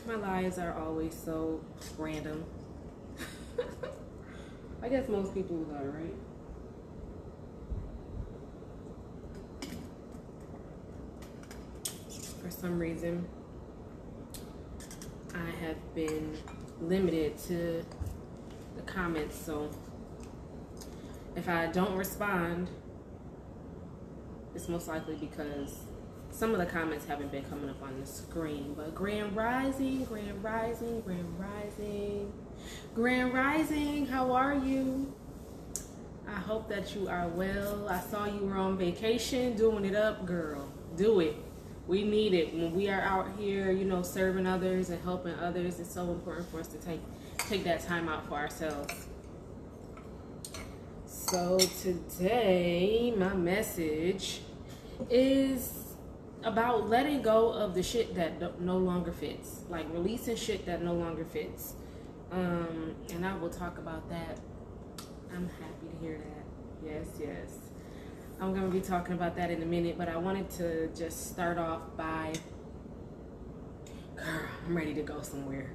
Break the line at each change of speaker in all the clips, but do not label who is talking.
My lives are always so random. I guess most people's are, right? For some reason, I have been limited to the comments, so if I don't respond, it's most likely because some of the comments haven't been coming up on the screen. But Grand Rising, Grand Rising, Grand Rising, Grand Rising, how are you? I hope that you are well. I saw you were on vacation, doing it up, girl. Do it. We need it. When we are out here, you know, serving others and helping others, it's so important for us to take that time out for ourselves. So today, my message is about letting go of the shit that no longer fits, like releasing shit that no longer fits. And I will talk about that. I'm happy to hear that. Yes. I'm going to be talking about that in a minute, but I wanted to just start off by, girl, I'm ready to go somewhere.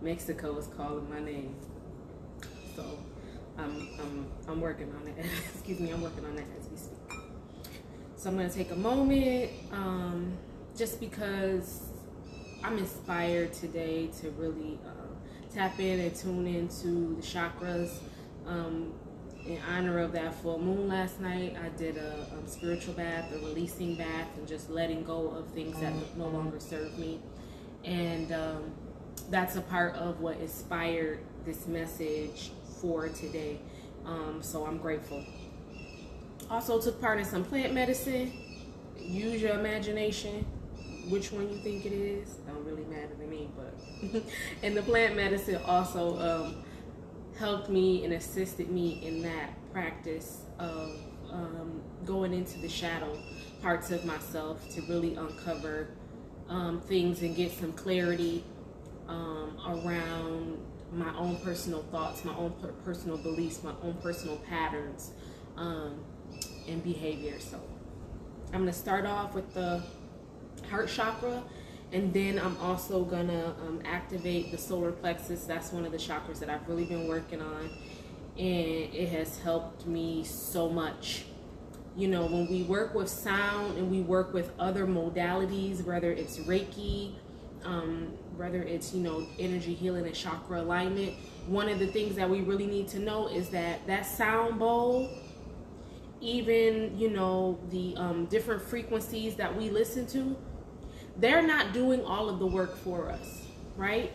Mexico is calling my name. So I'm working on it. Excuse me, I'm working on that as we speak. So I'm going to take a moment, just because I'm inspired today to really tap in and tune into the chakras. In honor of that full moon last night, I did a spiritual bath, a releasing bath, and just letting go of things that no longer serve me. And that's a part of what inspired this message for today. So I'm grateful. Also took part in some plant medicine. Use your imagination. Which one you think it is, don't really matter to me. But and the plant medicine also helped me and assisted me in that practice of going into the shadow parts of myself to really uncover things and get some clarity around my own personal thoughts, my own personal beliefs, my own personal patterns and behavior. So I'm going to start off with the heart chakra, and then I'm also going to activate the solar plexus. That's one of the chakras that I've really been working on, and it has helped me so much. You know, when we work with sound and we work with other modalities, whether it's Reiki, whether it's, you know, energy healing and chakra alignment, one of the things that we really need to know is that sound bowl, even, you know, the different frequencies that we listen to, they're not doing all of the work for us, right?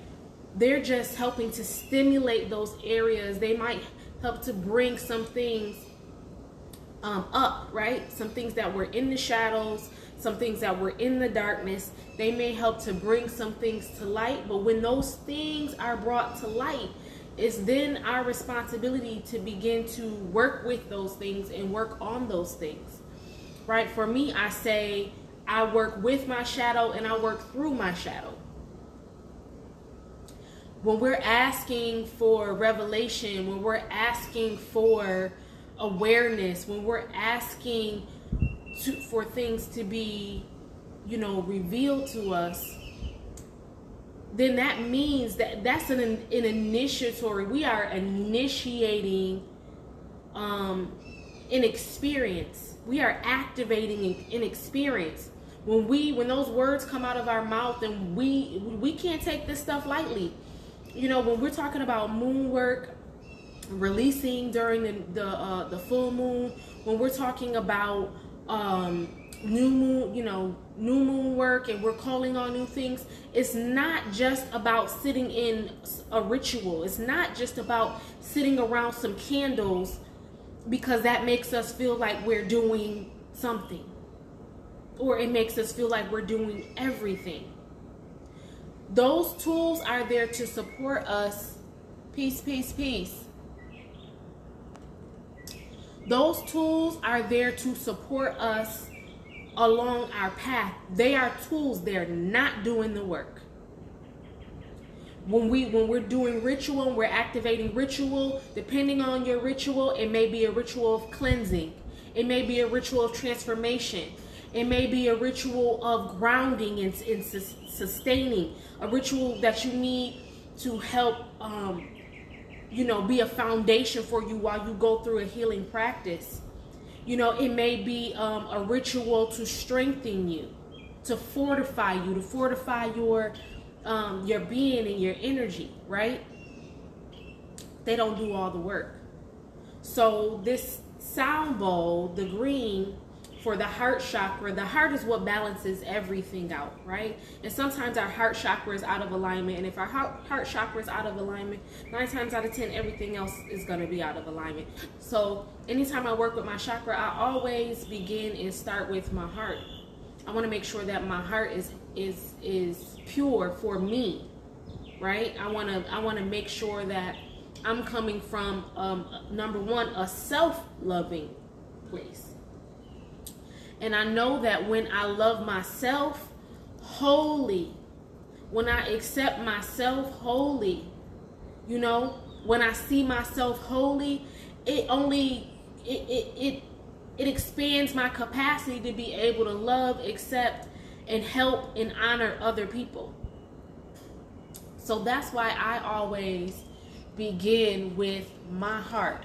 They're just helping to stimulate those areas. They might help to bring some things up, right? Some things that were in the shadows, some things that were in the darkness. They may help to bring some things to light, but when those things are brought to light, it's then our responsibility to begin to work with those things and work on those things, right? For me, I say I work with my shadow and I work through my shadow. When we're asking for revelation, when we're asking for awareness, when we're asking for things to be, you know, revealed to us, then that means that's an initiatory. We are initiating an experience. We are activating an experience. When those words come out of our mouth, and we can't take this stuff lightly. You know, when we're talking about moon work, releasing during the full moon, when we're talking about new moon work, and we're calling on new things, it's not just about sitting in a ritual. It's not just about sitting around some candles because that makes us feel like we're doing something, or it makes us feel like we're doing everything. Those tools are there to support us. Peace, peace, peace. Those tools are there to support us along our path. They are tools. They're not doing the work. When we're doing ritual, we're activating ritual. Depending on your ritual, it may be a ritual of cleansing. It may be a ritual of transformation. It may be a ritual of grounding and sustaining, a ritual that you need to help, be a foundation for you while you go through a healing practice. It may be a ritual to strengthen you, to fortify you, to fortify your being and your energy, right? They don't do all the work. So this sound bowl, the green, for the heart chakra, the heart is what balances everything out, right? And sometimes our heart chakra is out of alignment. And if our heart chakra is out of alignment, 9 times out of 10, everything else is going to be out of alignment. So anytime I work with my chakra, I always begin and start with my heart. I want to make sure that my heart is pure for me, right? I want to make sure that I'm coming from, number one, a self-loving place. And I know that when I love myself wholly, when I accept myself wholly, when I see myself wholly, it expands my capacity to be able to love, accept, and help and honor other people. So that's why I always begin with my heart.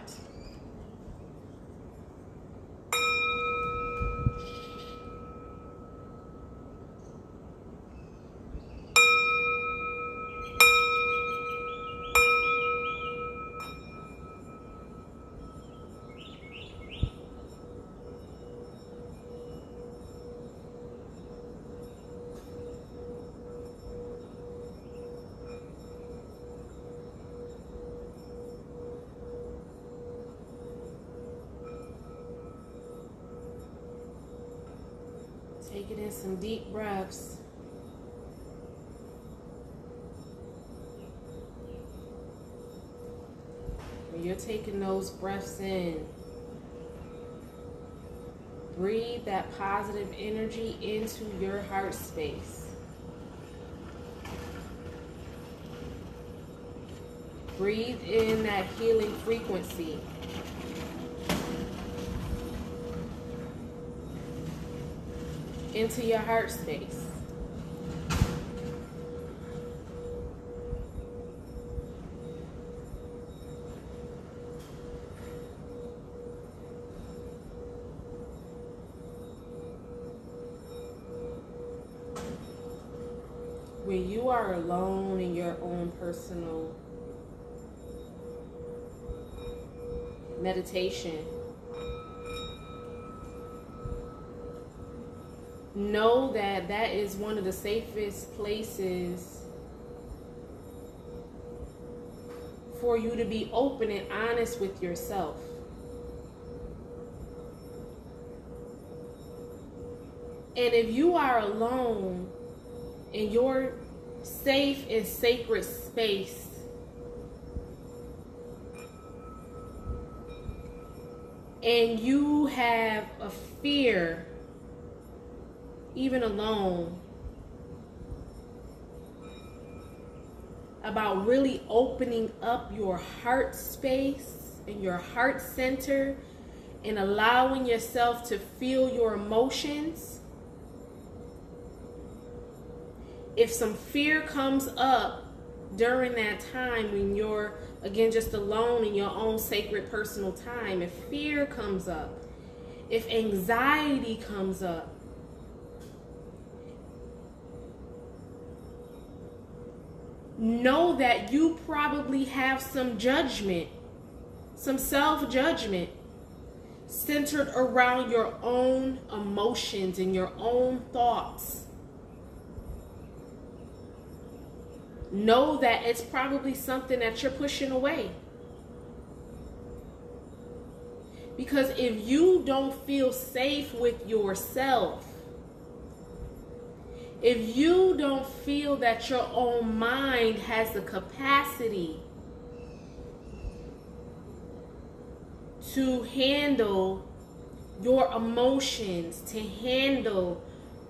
Taking in some deep breaths. When you're taking those breaths in, breathe that positive energy into your heart space. Breathe in that healing frequency. Into your heart space. When you are alone in your own personal meditation, know that that is one of the safest places for you to be open and honest with yourself. And if you are alone in your safe and sacred space, and you have a fear, even alone, about really opening up your heart space and your heart center and allowing yourself to feel your emotions, if some fear comes up during that time when you're, again, just alone in your own sacred personal time, if fear comes up, if anxiety comes up, know that you probably have some judgment, some self-judgment centered around your own emotions and your own thoughts. Know that it's probably something that you're pushing away. Because if you don't feel safe with yourself, if you don't feel that your own mind has the capacity to handle your emotions, to handle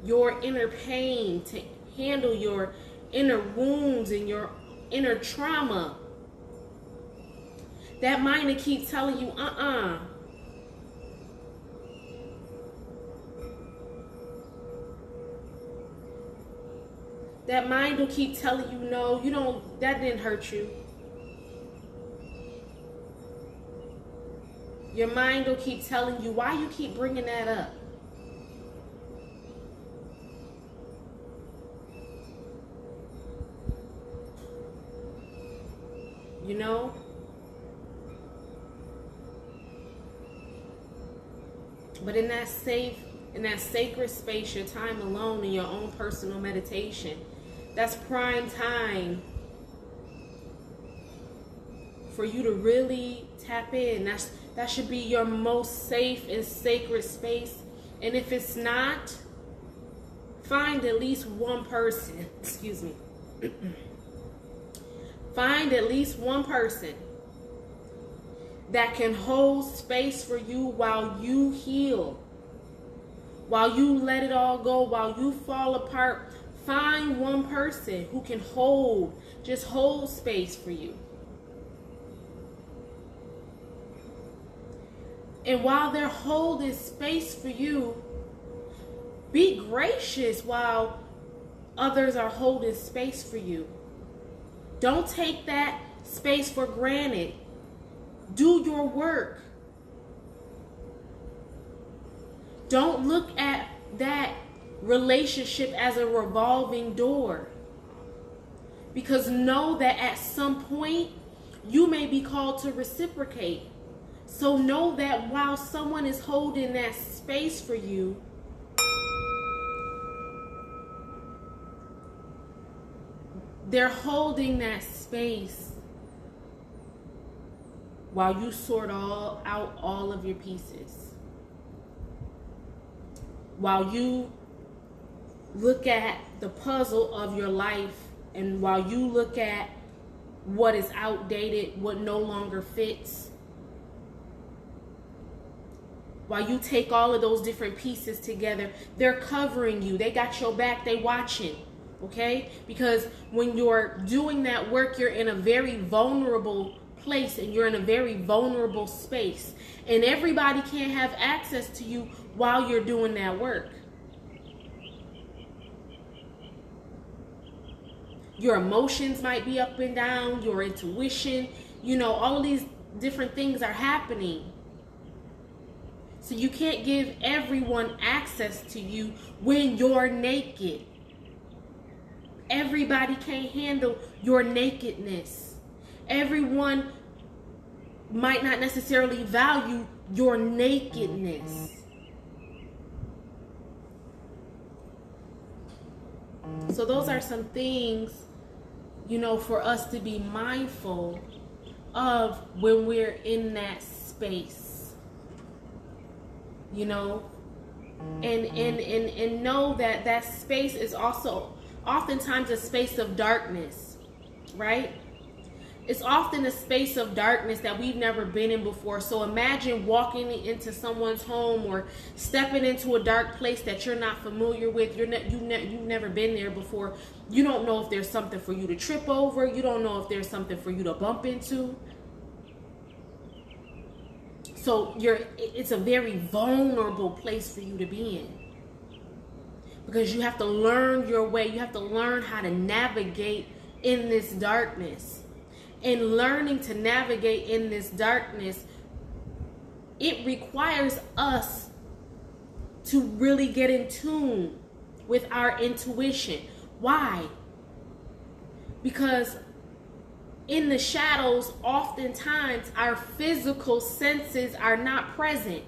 your inner pain, to handle your inner wounds and your inner trauma, that mind will keep telling you, That mind will keep telling you, no, you don't, that didn't hurt you. Your mind will keep telling you, why you keep bringing that up? You know? But in that sacred space, your time alone in your own personal meditation, that's prime time for you to really tap in. That should be your most safe and sacred space. And if it's not, find at least one person, excuse me. Find at least one person that can hold space for you while you heal, while you let it all go, while you fall apart. Find one person who can just hold space for you. And while they're holding space for you, be gracious while others are holding space for you. Don't take that space for granted. Do your work. Don't look at that relationship as a revolving door. Because know that at some point, you may be called to reciprocate. So know that while someone is holding that space for you, they're holding that space while you sort out all of your pieces. While you look at the puzzle of your life, and while you look at what is outdated, what no longer fits, while you take all of those different pieces together, they're covering you. They got your back. They watching. Okay? Because when you're doing that work, you're in a very vulnerable place and you're in a very vulnerable space. And everybody can't have access to you while you're doing that work. Your emotions might be up and down, your intuition, all of these different things are happening. So you can't give everyone access to you when you're naked. Everybody can't handle your nakedness. Everyone might not necessarily value your nakedness. So those are some things, for us to be mindful of when we're in that space. And know that space is also oftentimes a space of darkness, right? It's often a space of darkness that we've never been in before. So imagine walking into someone's home or stepping into a dark place that you're not familiar with. You've never been there before. You don't know if there's something for you to trip over. You don't know if there's something for you to bump into. So it's a very vulnerable place for you to be in. Because you have to learn your way. You have to learn how to navigate in this darkness. And learning to navigate in this darkness, it requires us to really get in tune with our intuition. Why? Because in the shadows, oftentimes our physical senses are not present,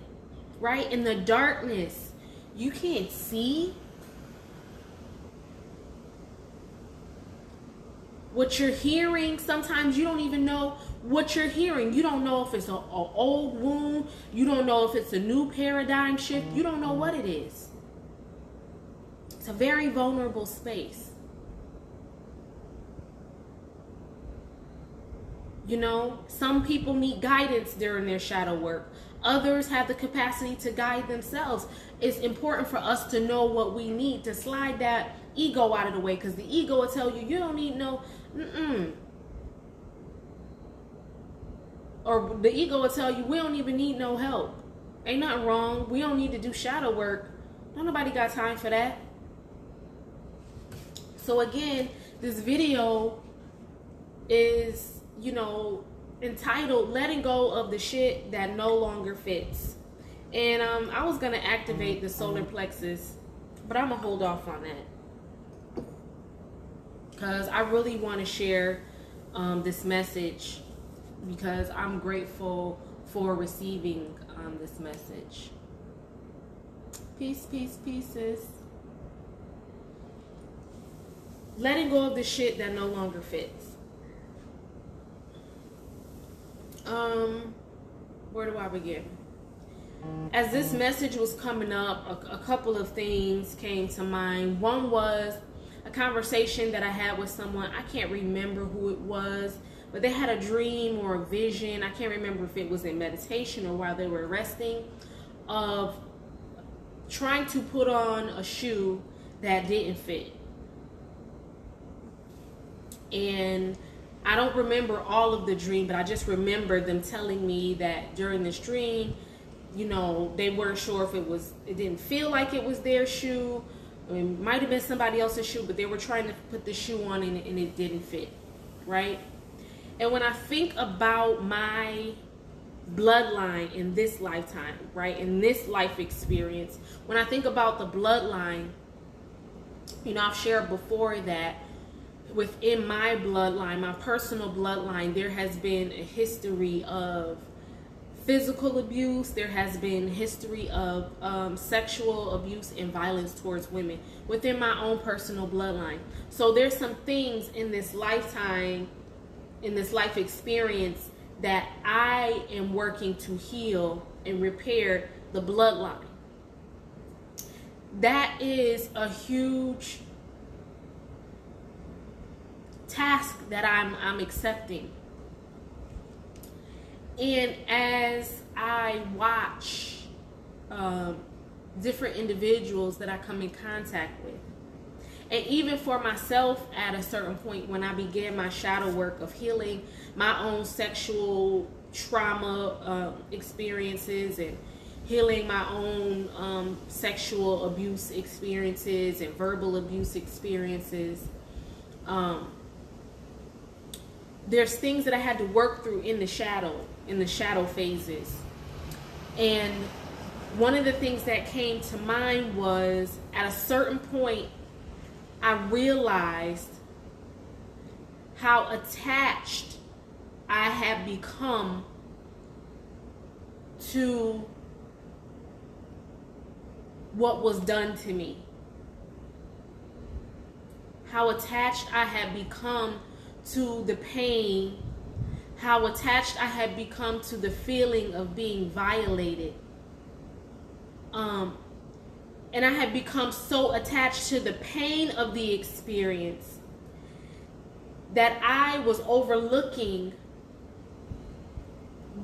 right? In the darkness, you can't see what you're hearing. Sometimes you don't even know what you're hearing. You don't know if it's an old wound. You don't know if it's a new paradigm shift. You don't know what it is. It's a very vulnerable space. Some people need guidance during their shadow work. Others have the capacity to guide themselves. It's important for us to know what we need to slide that ego out of the way, because the ego will tell you, you don't need no, or the ego will tell you, we don't even need no help. Ain't nothing wrong. We don't need to do shadow work. Don't nobody got time for that. So again, this video is, entitled Letting Go of the Shit That No Longer Fits. And I was going to activate the solar plexus, but I'm going to hold off on that. Because I really want to share this message, because I'm grateful for receiving this message. Peace, peace, pieces. Letting go of the shit that no longer fits. Where do I begin? As this message was coming up, a couple of things came to mind. One was a conversation that I had with someone. I can't remember who it was, but they had a dream or a vision. I can't remember if it was in meditation or while they were resting, of trying to put on a shoe that didn't fit. And I don't remember all of the dream, but I just remember them telling me that during this dream, they weren't sure if it didn't feel like it was their shoe. It might have been somebody else's shoe, but they were trying to put the shoe on and it didn't fit, right? And when I think about my bloodline in this lifetime, right, in this life experience, when I think about the bloodline, I've shared before that within my bloodline, my personal bloodline, there has been a history of physical abuse. There has been history of sexual abuse and violence towards women within my own personal bloodline. So there's some things in this lifetime, in this life experience, that I am working to heal and repair the bloodline. That is a huge task that I'm accepting. And as I watch different individuals that I come in contact with, and even for myself at a certain point when I began my shadow work of healing my own sexual trauma experiences and healing my own sexual abuse experiences and verbal abuse experiences, there's things that I had to work through in the shadow phases. And one of the things that came to mind was, at a certain point, I realized how attached I had become to what was done to me. How attached I had become to the pain, how attached I had become to the feeling of being violated. And I had become so attached to the pain of the experience that I was overlooking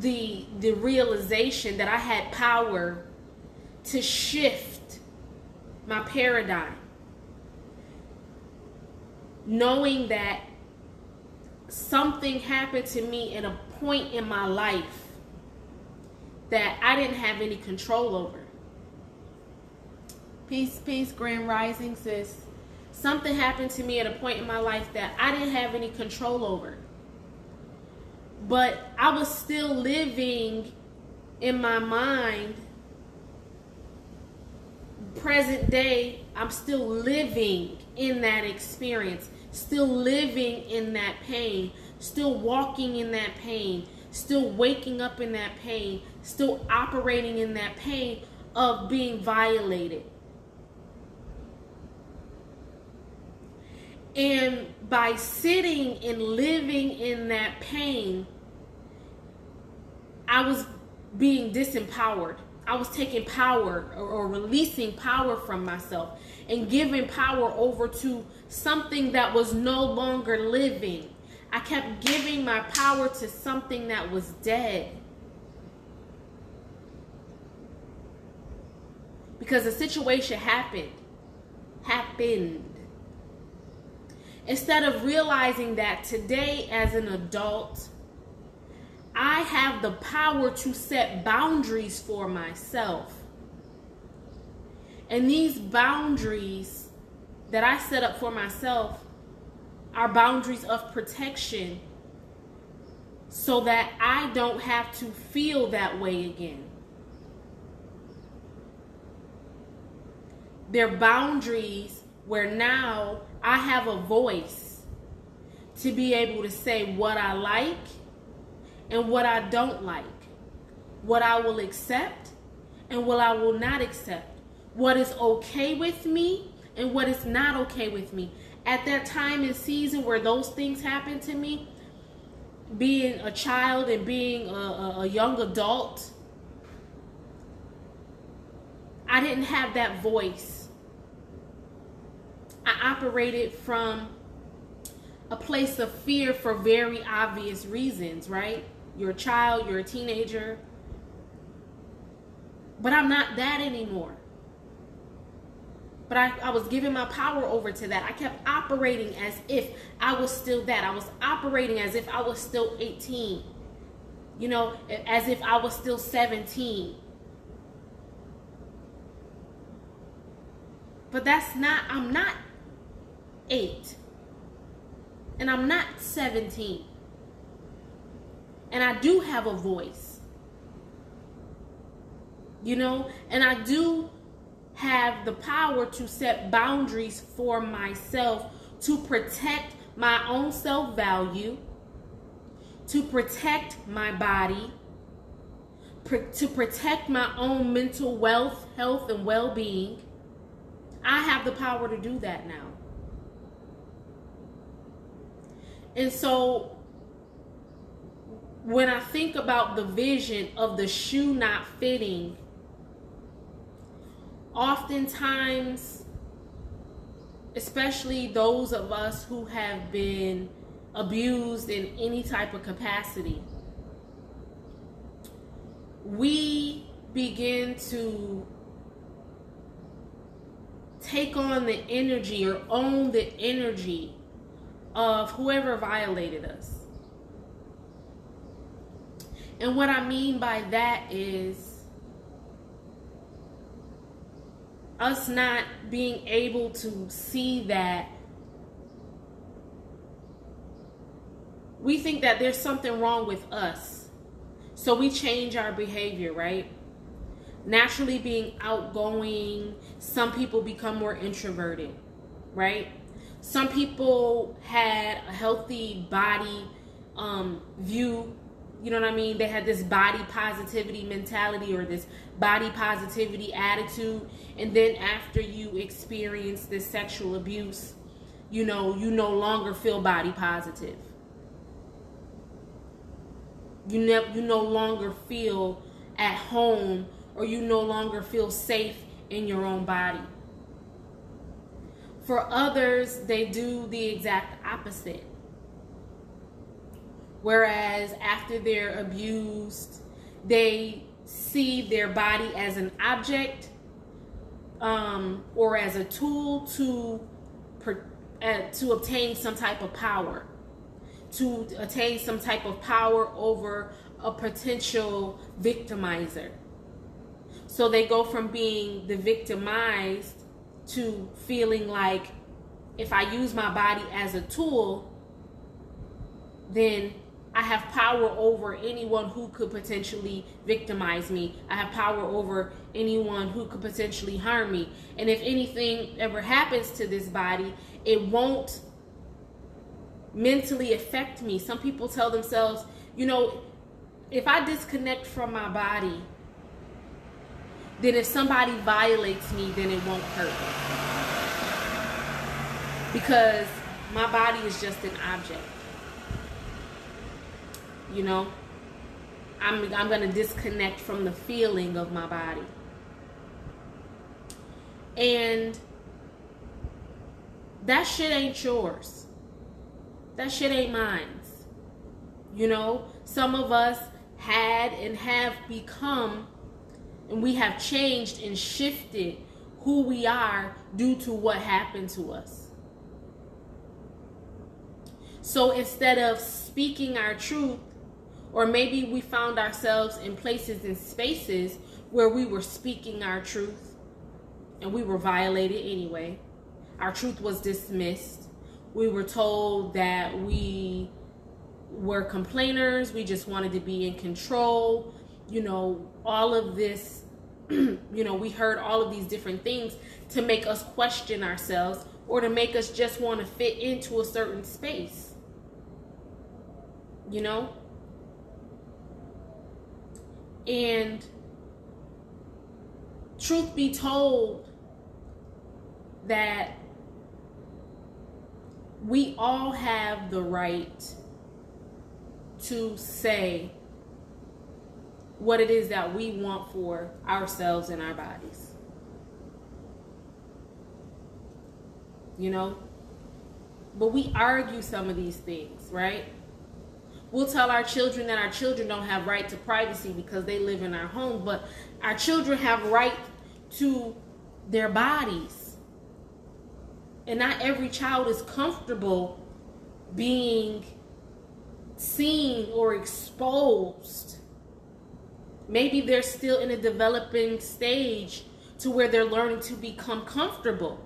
the realization that I had power to shift my paradigm. Knowing that something happened to me at a point in my life that I didn't have any control over. Peace, peace, grand rising, sis. Something happened to me at a point in my life that I didn't have any control over. But I was still living in my mind. Present day, I'm still living in that experience. Still living in that pain, still walking in that pain, still waking up in that pain, still operating in that pain of being violated. And by sitting and living in that pain, I was being disempowered. I was taking power or releasing power from myself and giving power over to something that was no longer living. I kept giving my power to something that was dead. Because the situation happened. Instead of realizing that today as an adult, I have the power to set boundaries for myself. And these boundaries that I set up for myself are boundaries of protection so that I don't have to feel that way again. They're boundaries where now I have a voice to be able to say what I like and what I don't like, what I will accept and what I will not accept, what is okay with me and what is not okay with me. At that time and season where those things happen to me, being a child and being a young adult, I didn't have that voice. I operated from a place of fear for very obvious reasons, right? You're a child, you're a teenager. But I'm not that anymore. But I was giving my power over to that. I kept operating as if I was still that. I was operating as if I was still 18. You know, as if I was still 17. But that's not, I'm not 8. And I'm not 17. And I do have a voice. You know, and I do have the power to set boundaries for myself to protect my own self-value, to protect my body, to protect my own mental wealth, health, and well-being. I have the power to do that now. And so when I think about the vision of the shoe not fitting, oftentimes, especially those of us who have been abused in any type of capacity, we begin to take on the energy or own the energy of whoever violated us. And what I mean by that is us not being able to see that we think that there's something wrong with us. So we change our behavior, right? Naturally being outgoing, some people become more introverted, right? Some people had a healthy body view. You know what I mean? They had this body positivity mentality or this body positivity attitude. And then after you experience this sexual abuse, you know, you no longer feel body positive. You no longer feel at home, or you no longer feel safe in your own body. For others, they do the exact opposite. Whereas after they're abused, they see their body as an object or as a tool to obtain some type of power, to attain some type of power over a potential victimizer. So they go from being the victimized to feeling like if I use my body as a tool, then I have power over anyone who could potentially victimize me. I have power over anyone who could potentially harm me. And if anything ever happens to this body, it won't mentally affect me. Some people tell themselves, you know, if I disconnect from my body, then if somebody violates me, then it won't hurt. Because my body is just an object. You know, I'm going to disconnect from the feeling of my body. And that shit ain't yours. That shit ain't mine. You know, some of us had and have become, and we have changed and shifted who we are due to what happened to us. So instead of speaking our truth, or maybe we found ourselves in places and spaces where we were speaking our truth and we were violated anyway. our truth was dismissed. We were told that we were complainers. We just wanted to be in control. All of this, we heard all of these different things to make us question ourselves or to make us just want to fit into a certain space. And truth be told, that we all have the right to say what it is that we want for ourselves and our bodies. But we argue some of these things, right? We'll tell our children that our children don't have right to privacy because they live in our home, but our children have right to their bodies. And not every child is comfortable being seen or exposed. Maybe they're still in a developing stage to where they're learning to become comfortable.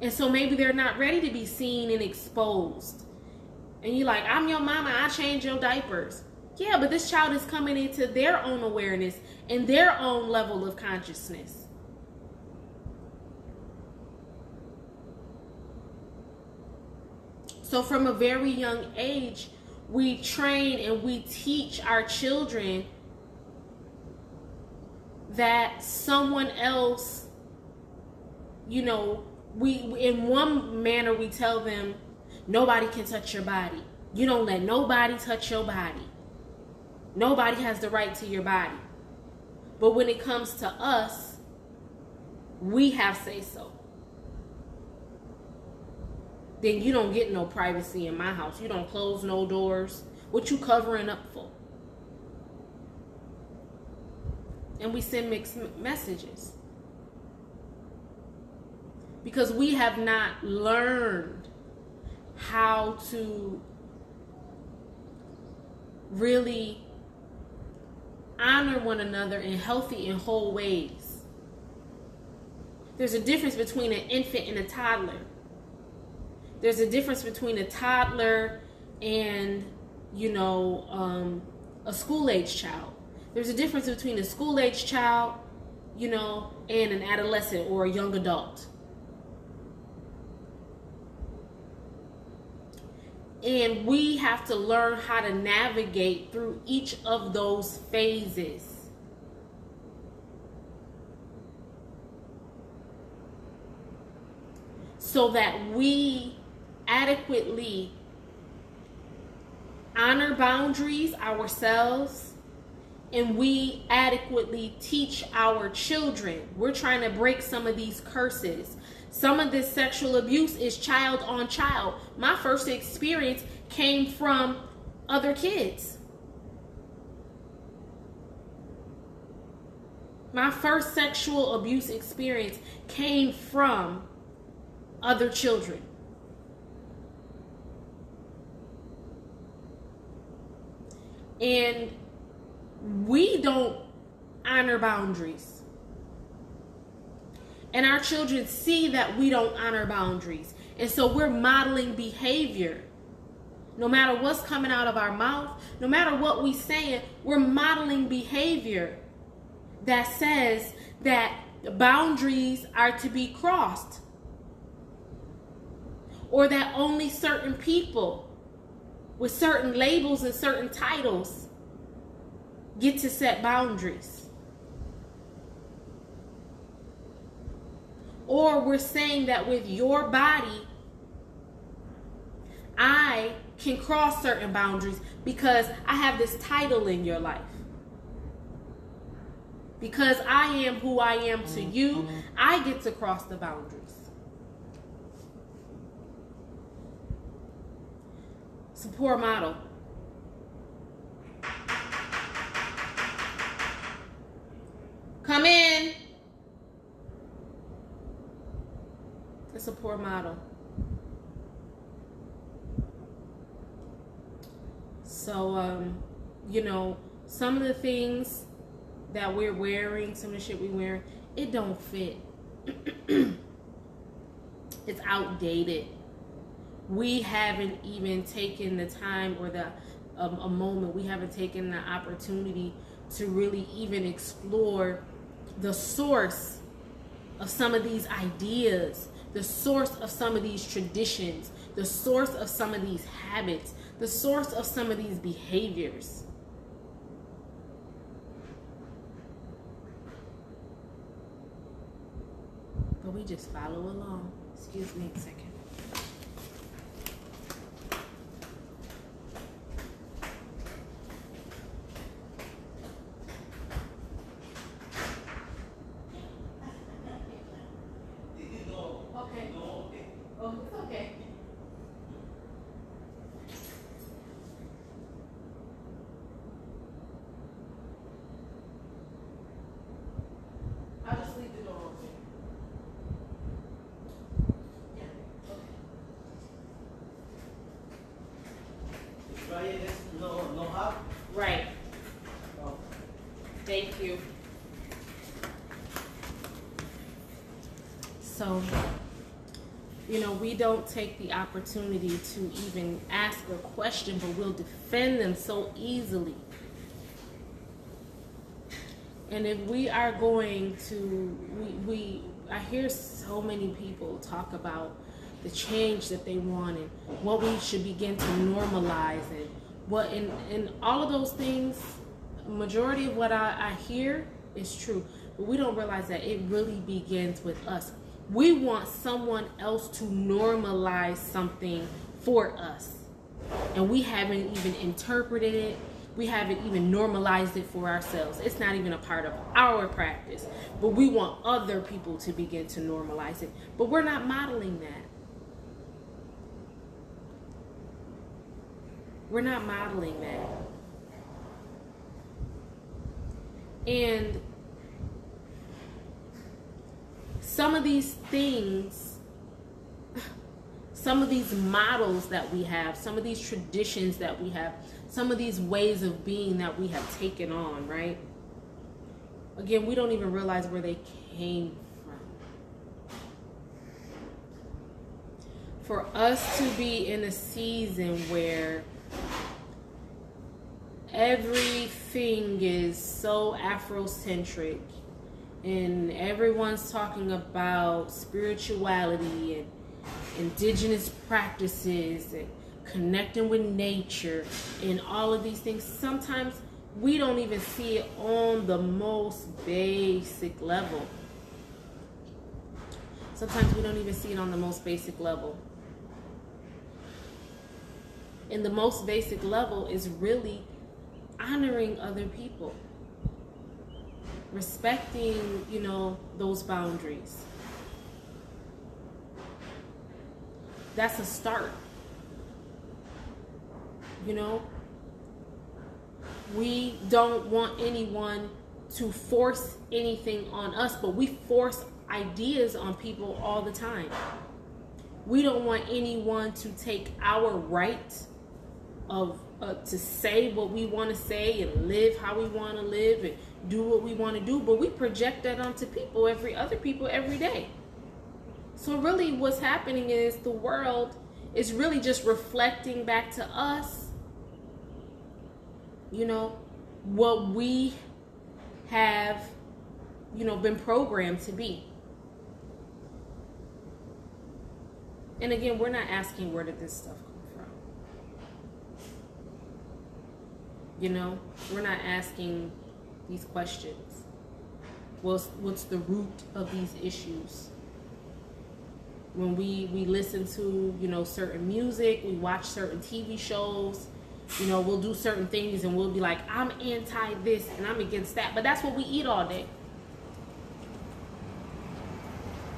And so maybe they're not ready to be seen and exposed. And you're like, I'm your mama, I change your diapers. Yeah, but this child is coming into their own awareness and their own level of consciousness. So from a very young age, we train and we teach our children that someone else, we in one manner we tell them nobody can touch your body. You don't let nobody touch your body. Nobody has the right to your body. But when it comes to us, we have say so. Then you don't get no privacy in my house. You don't close no doors. What you covering up for? And we send mixed messages. Because we have not learned how to really honor one another in healthy and whole ways. There's a difference between an infant and a toddler. There's a difference between a toddler and, a school-age child. There's a difference between a school-age child, and an adolescent or a young adult. And we have to learn how to navigate through each of those phases. So that we adequately honor boundaries ourselves and we adequately teach our children. We're trying to break some of these curses. Some of this sexual abuse is child on child. My first experience came from other kids. My first sexual abuse experience came from other children. And we don't honor boundaries. And our children see that we don't honor boundaries. And so we're modeling behavior. No matter what's coming out of our mouth, no matter what we say, we're modeling behavior that says that boundaries are to be crossed. Or that only certain people with certain labels and certain titles get to set boundaries. Or we're saying that with your body, I can cross certain boundaries because I have this title in your life. Because I am who I am to you, I get to cross the boundaries. It's a poor model. Come in. It's a poor model. So, some of the things that we're wearing, some of the shit we wear, it don't fit. It's outdated. We haven't even taken the time or a moment. We haven't taken the opportunity to really even explore the source of some of these ideas, the source of some of these traditions, the source of some of these habits, the source of some of these behaviors. But we just follow along. Excuse me a second. Okay. Oh, it's okay. I'll just leave the door open. Yeah. Okay.
Right, there's no hub.
Right.
Oh.
Thank you. So, we don't take the opportunity to even ask a question, but we'll defend them so easily. And if we are going to, I hear so many people talk about the change that they want and what we should begin to normalize and what, and all of those things, majority of what I hear is true, but we don't realize that it really begins with us. We want someone else to normalize something for us, and we haven't even interpreted it. We haven't even normalized it for ourselves. It's not even a part of our practice, but we want other people to begin to normalize it. But we're not modeling that. We're not modeling that. And some of these things, some of these models that we have, some of these traditions that we have, some of these ways of being that we have taken on, right? Again, we don't even realize where they came from. For us to be in a season where everything is so Afrocentric and everyone's talking about spirituality and indigenous practices and connecting with nature and all of these things, sometimes we don't even see it on the most basic level. Sometimes we don't even see it on the most basic level. And the most basic level is really honoring other people, respecting, those boundaries. That's a start. We don't want anyone to force anything on us, but we force ideas on people all the time. We don't want anyone to take our right of to say what we want to say and live how we want to live and do what we want to do, but we project that onto other people every day. So really what's happening is the world is really just reflecting back to us, what we have, been programmed to be. And again, we're not asking where did this stuff come from. We're not asking these questions. What's the root of these issues? When we listen to, certain music, we watch certain TV shows, we'll do certain things and we'll be like, I'm anti this and I'm against that. But that's what we eat all day.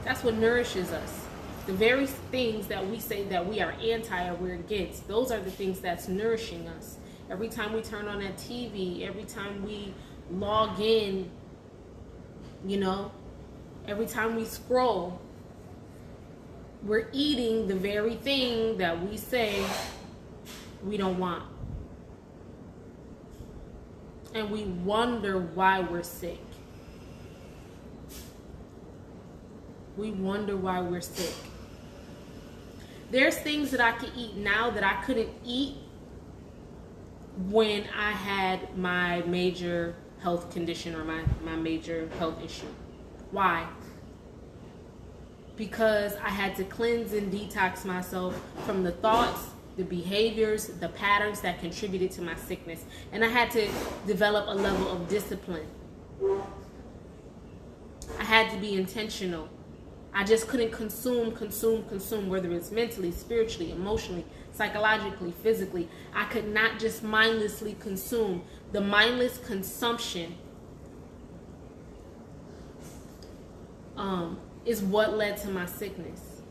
That's what nourishes us. The very things that we say that we are anti or we're against, those are the things that's nourishing us. Every time we turn on that TV, every time we log in, every time we scroll, we're eating the very thing that we say we don't want. And we wonder why we're sick. We wonder why we're sick. There's things that I can eat now that I couldn't eat when I had my major health condition or my major health issue. Why? Because I had to cleanse and detox myself from the thoughts, the behaviors, the patterns that contributed to my sickness. And I had to develop a level of discipline. I had to be intentional. I just couldn't consume, whether it's mentally, spiritually, emotionally, psychologically, physically. I could not just mindlessly consume. The mindless consumption is what led to my sickness.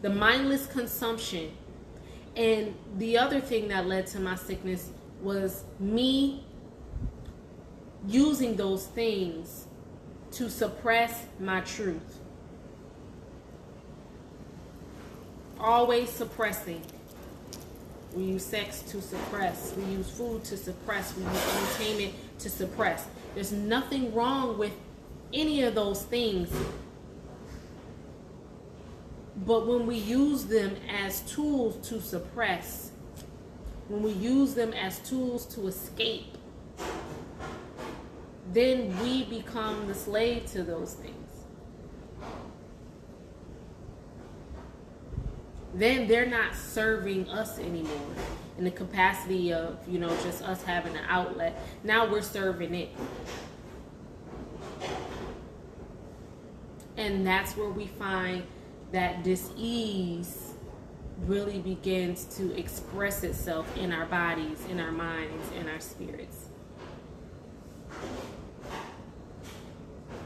The mindless consumption. And the other thing that led to my sickness was me using those things to suppress my truth. Always suppressing. We use sex to suppress. We use food to suppress. We use entertainment to suppress. There's nothing wrong with any of those things. But when we use them as tools to suppress, when we use them as tools to escape, then we become the slave to those things. Then they're not serving us anymore in the capacity of, just us having an outlet. Now we're serving it. And that's where we find that dis-ease really begins to express itself in our bodies, in our minds, in our spirits.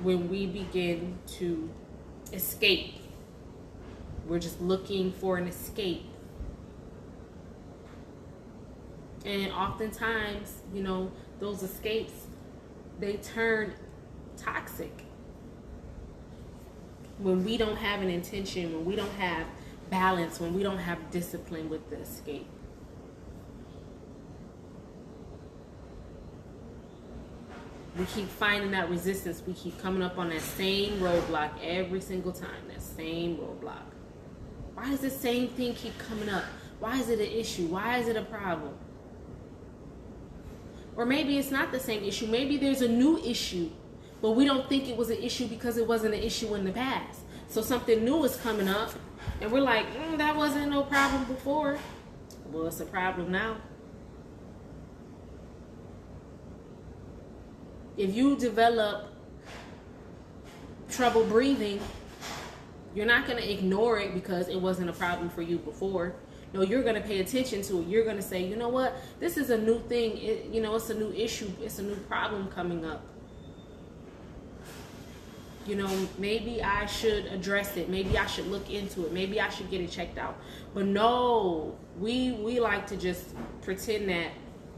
When we begin to escape, we're just looking for an escape. And oftentimes, those escapes, they turn toxic. When we don't have an intention, when we don't have balance, when we don't have discipline with the escape. We keep finding that resistance. We keep coming up on that same roadblock every single time. That same roadblock. Why does the same thing keep coming up? Why is it an issue? Why is it a problem? Or maybe it's not the same issue. Maybe there's a new issue, but we don't think it was an issue because it wasn't an issue in the past. So something new is coming up, and we're like, that wasn't no problem before. Well, it's a problem now. If you develop trouble breathing, you're not going to ignore it because it wasn't a problem for you before. No, you're going to pay attention to it. You're going to say, you know what? This is a new thing. It's a new issue. It's a new problem coming up. Maybe I should address it. Maybe I should look into it. Maybe I should get it checked out. But no, we like to just pretend that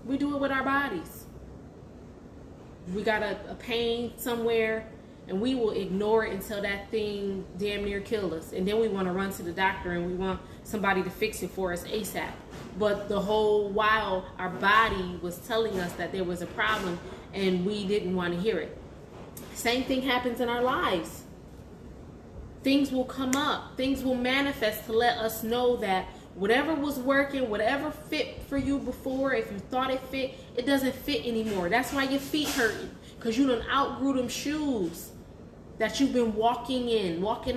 we do it with our bodies. We got a pain somewhere, and we will ignore it until that thing damn near kills us. And then we want to run to the doctor, and we want somebody to fix it for us ASAP. But the whole while, our body was telling us that there was a problem, and we didn't want to hear it. Same thing happens in our lives. Things will come up. Things will manifest to let us know that whatever was working, whatever fit for you before, if you thought it fit, it doesn't fit anymore. That's why your feet hurting, because you done outgrew them shoes that you've been walking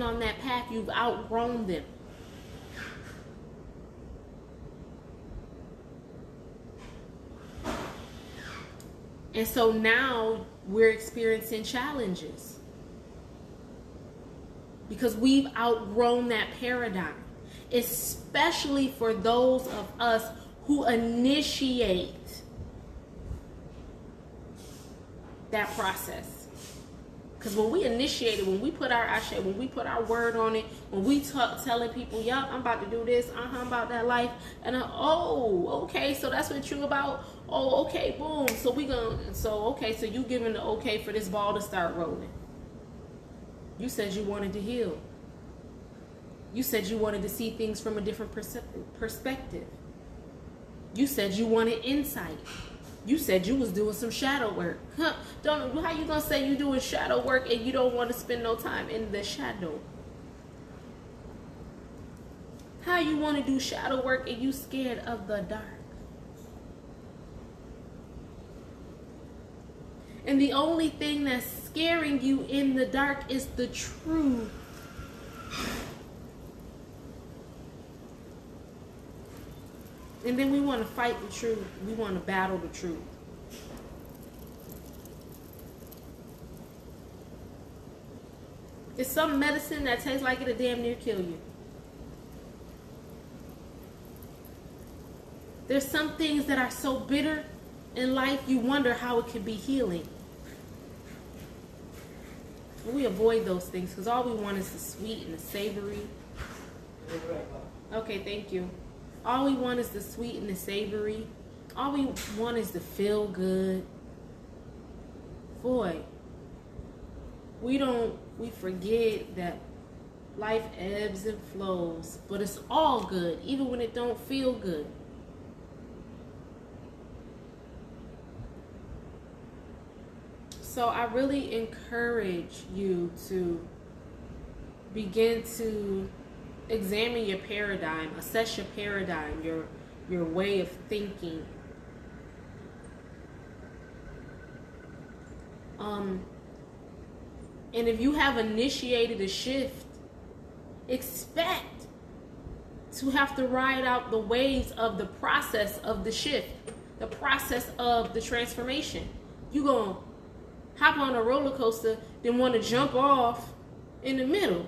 on that path. You've outgrown them. And so now we're experiencing challenges because we've outgrown that paradigm, especially for those of us who initiate that process. Because when we initiate it, when we put our ashe, when we put our word on it, when we telling people, yup, I'm about to do this, I'm about that life, and okay, so that's what you about. Oh, okay, boom. So you giving the okay for this ball to start rolling. You said you wanted to heal. You said you wanted to see things from a different perspective. You said you wanted insight. You said you was doing some shadow work. How you gonna say you doing shadow work and you don't want to spend no time in the shadow? how you want to do shadow work and you scared of the dark. And the only thing that's scaring you in the dark is the truth. And then we want to fight the truth. We want to battle the truth. It's some medicine that tastes like it'll damn near kill you. There's some things that are so bitter in life, you wonder how it could be healing. We avoid those things because all we want is the sweet and the savory. Okay, thank you. All we want is the sweet and the savory. All we want is to feel good. Boy, we forget that life ebbs and flows, but it's all good, even when it don't feel good. So I really encourage you to begin to examine your paradigm, assess your paradigm, your way of thinking. And if you have initiated a shift, expect to have to ride out the waves of the process of the shift, the process of the transformation. You're going to hop on a roller coaster, then want to jump off in the middle.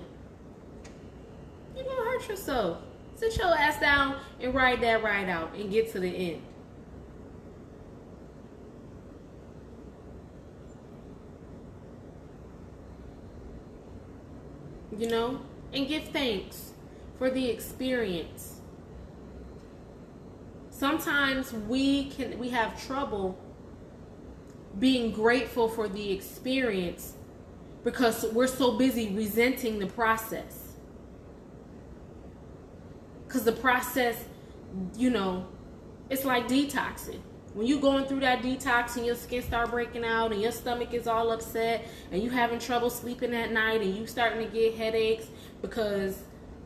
You're going to hurt yourself. Sit your ass down and ride that ride out and get to the end. You know, and give thanks for the experience. Sometimes we have trouble being grateful for the experience because we're so busy resenting the process. Because the process, you know, it's like detoxing. When you're going through that detox and your skin start breaking out and your stomach is all upset and you having trouble sleeping at night and you starting to get headaches because,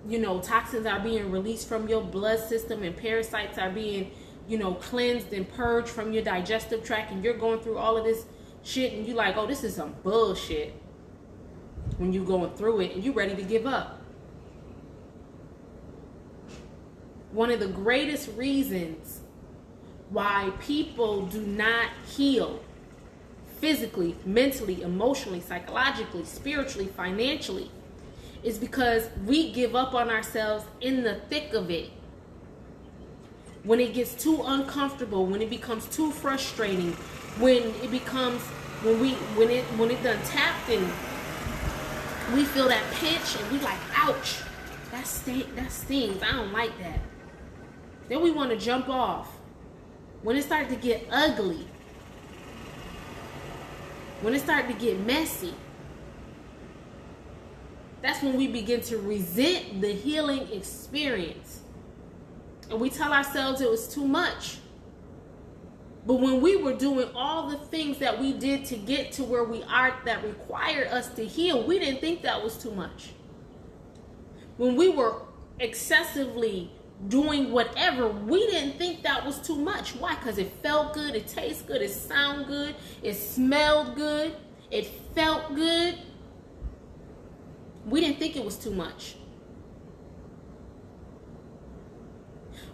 you know, toxins are being released from your blood system and parasites are being, you know, cleansed and purged from your digestive tract, and you're going through all of this shit and you like, oh, this is some bullshit. When you going through it and you ready to give up. One of the greatest reasons why people do not heal physically, mentally, emotionally, psychologically, spiritually, financially is because we give up on ourselves in the thick of it. When it gets too uncomfortable, when it becomes too frustrating, when it done tapped and we feel that pinch and we like, ouch, that stings, I don't like that. Then we want to jump off. When it started to get ugly, when it started to get messy, that's when we begin to resent the healing experience. And we tell ourselves it was too much. But when we were doing all the things that we did to get to where we are that required us to heal, we didn't think that was too much. When we were excessively doing whatever, we didn't think that was too much. Why? Because it felt good, it tastes good, it sounded good, it smelled good, it felt good. We didn't think it was too much.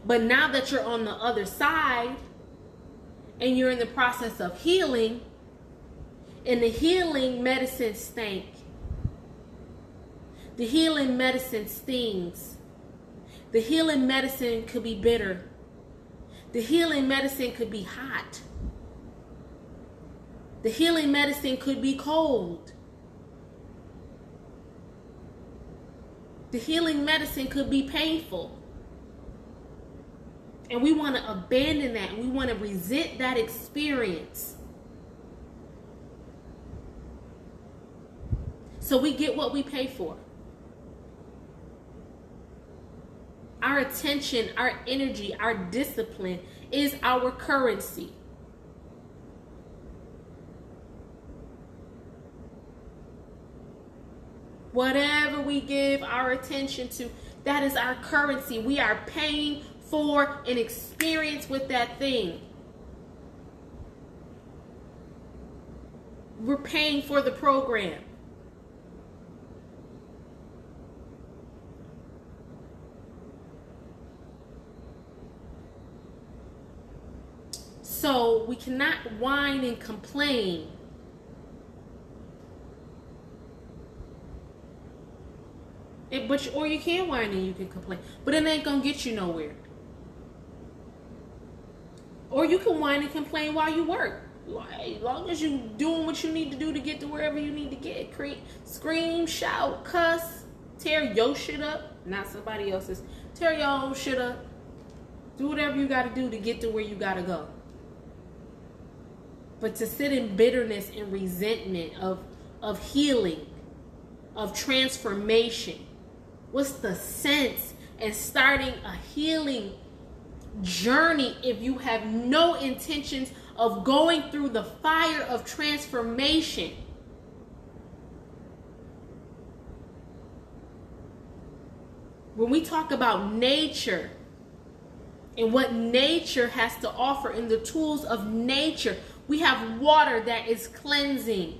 But now that you're on the other side and you're in the process of healing, and the healing medicine stank, the healing medicine stings, the healing medicine could be bitter. The healing medicine could be hot. The healing medicine could be cold. The healing medicine could be painful. And we want to abandon that. And we want to resent that experience. So we get what we pay for. Our attention, our energy, our discipline is our currency. Whatever we give our attention to, That is our currency. We are paying for an experience with that thing. We're paying for the program. So we cannot whine and complain. Or you can whine and you can complain, but it ain't gonna get you nowhere. Or you can whine and complain while you work. As long as you doing what you need to do to get to wherever you need to get. Scream, shout, cuss, tear your shit up, not somebody else's. Tear your own shit up. Do whatever you gotta do to get to where you gotta go. But to sit in bitterness and resentment of healing, of transformation, what's the sense in starting a healing journey if you have no intentions of going through the fire of transformation? When we talk about nature and what nature has to offer and the tools of nature, we have water that is cleansing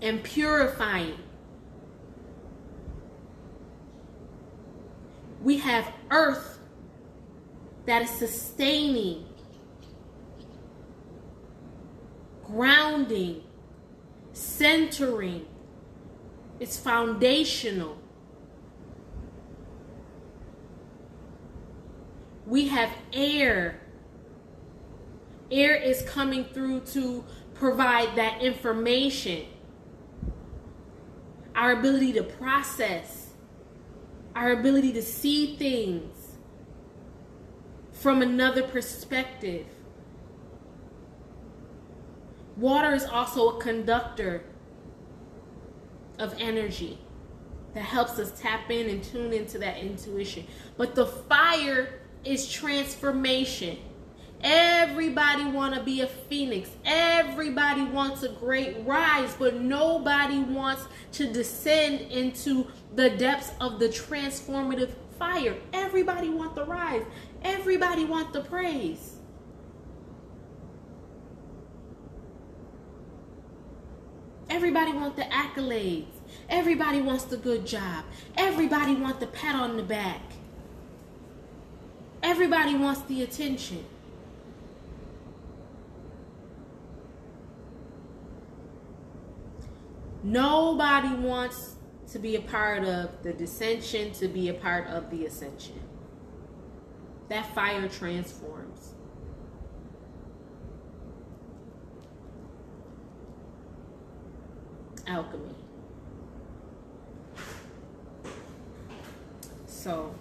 and purifying. We have earth that is sustaining, grounding, centering. It's foundational. We have air. Air is coming through to provide that information. Our ability to process. Our ability to see things from another perspective. Water is also a conductor of energy that helps us tap in and tune into that intuition. But the fire is transformation. Everybody want to be a phoenix. Everybody wants a great rise, but nobody wants to descend into the depths of the transformative fire. Everybody want the rise. Everybody want the praise. Everybody want the accolades. Everybody wants the good job. Everybody want the pat on the back. Everybody wants the attention. Nobody wants to be a part of the dissension, to be a part of the ascension. That fire transforms. Alchemy. So,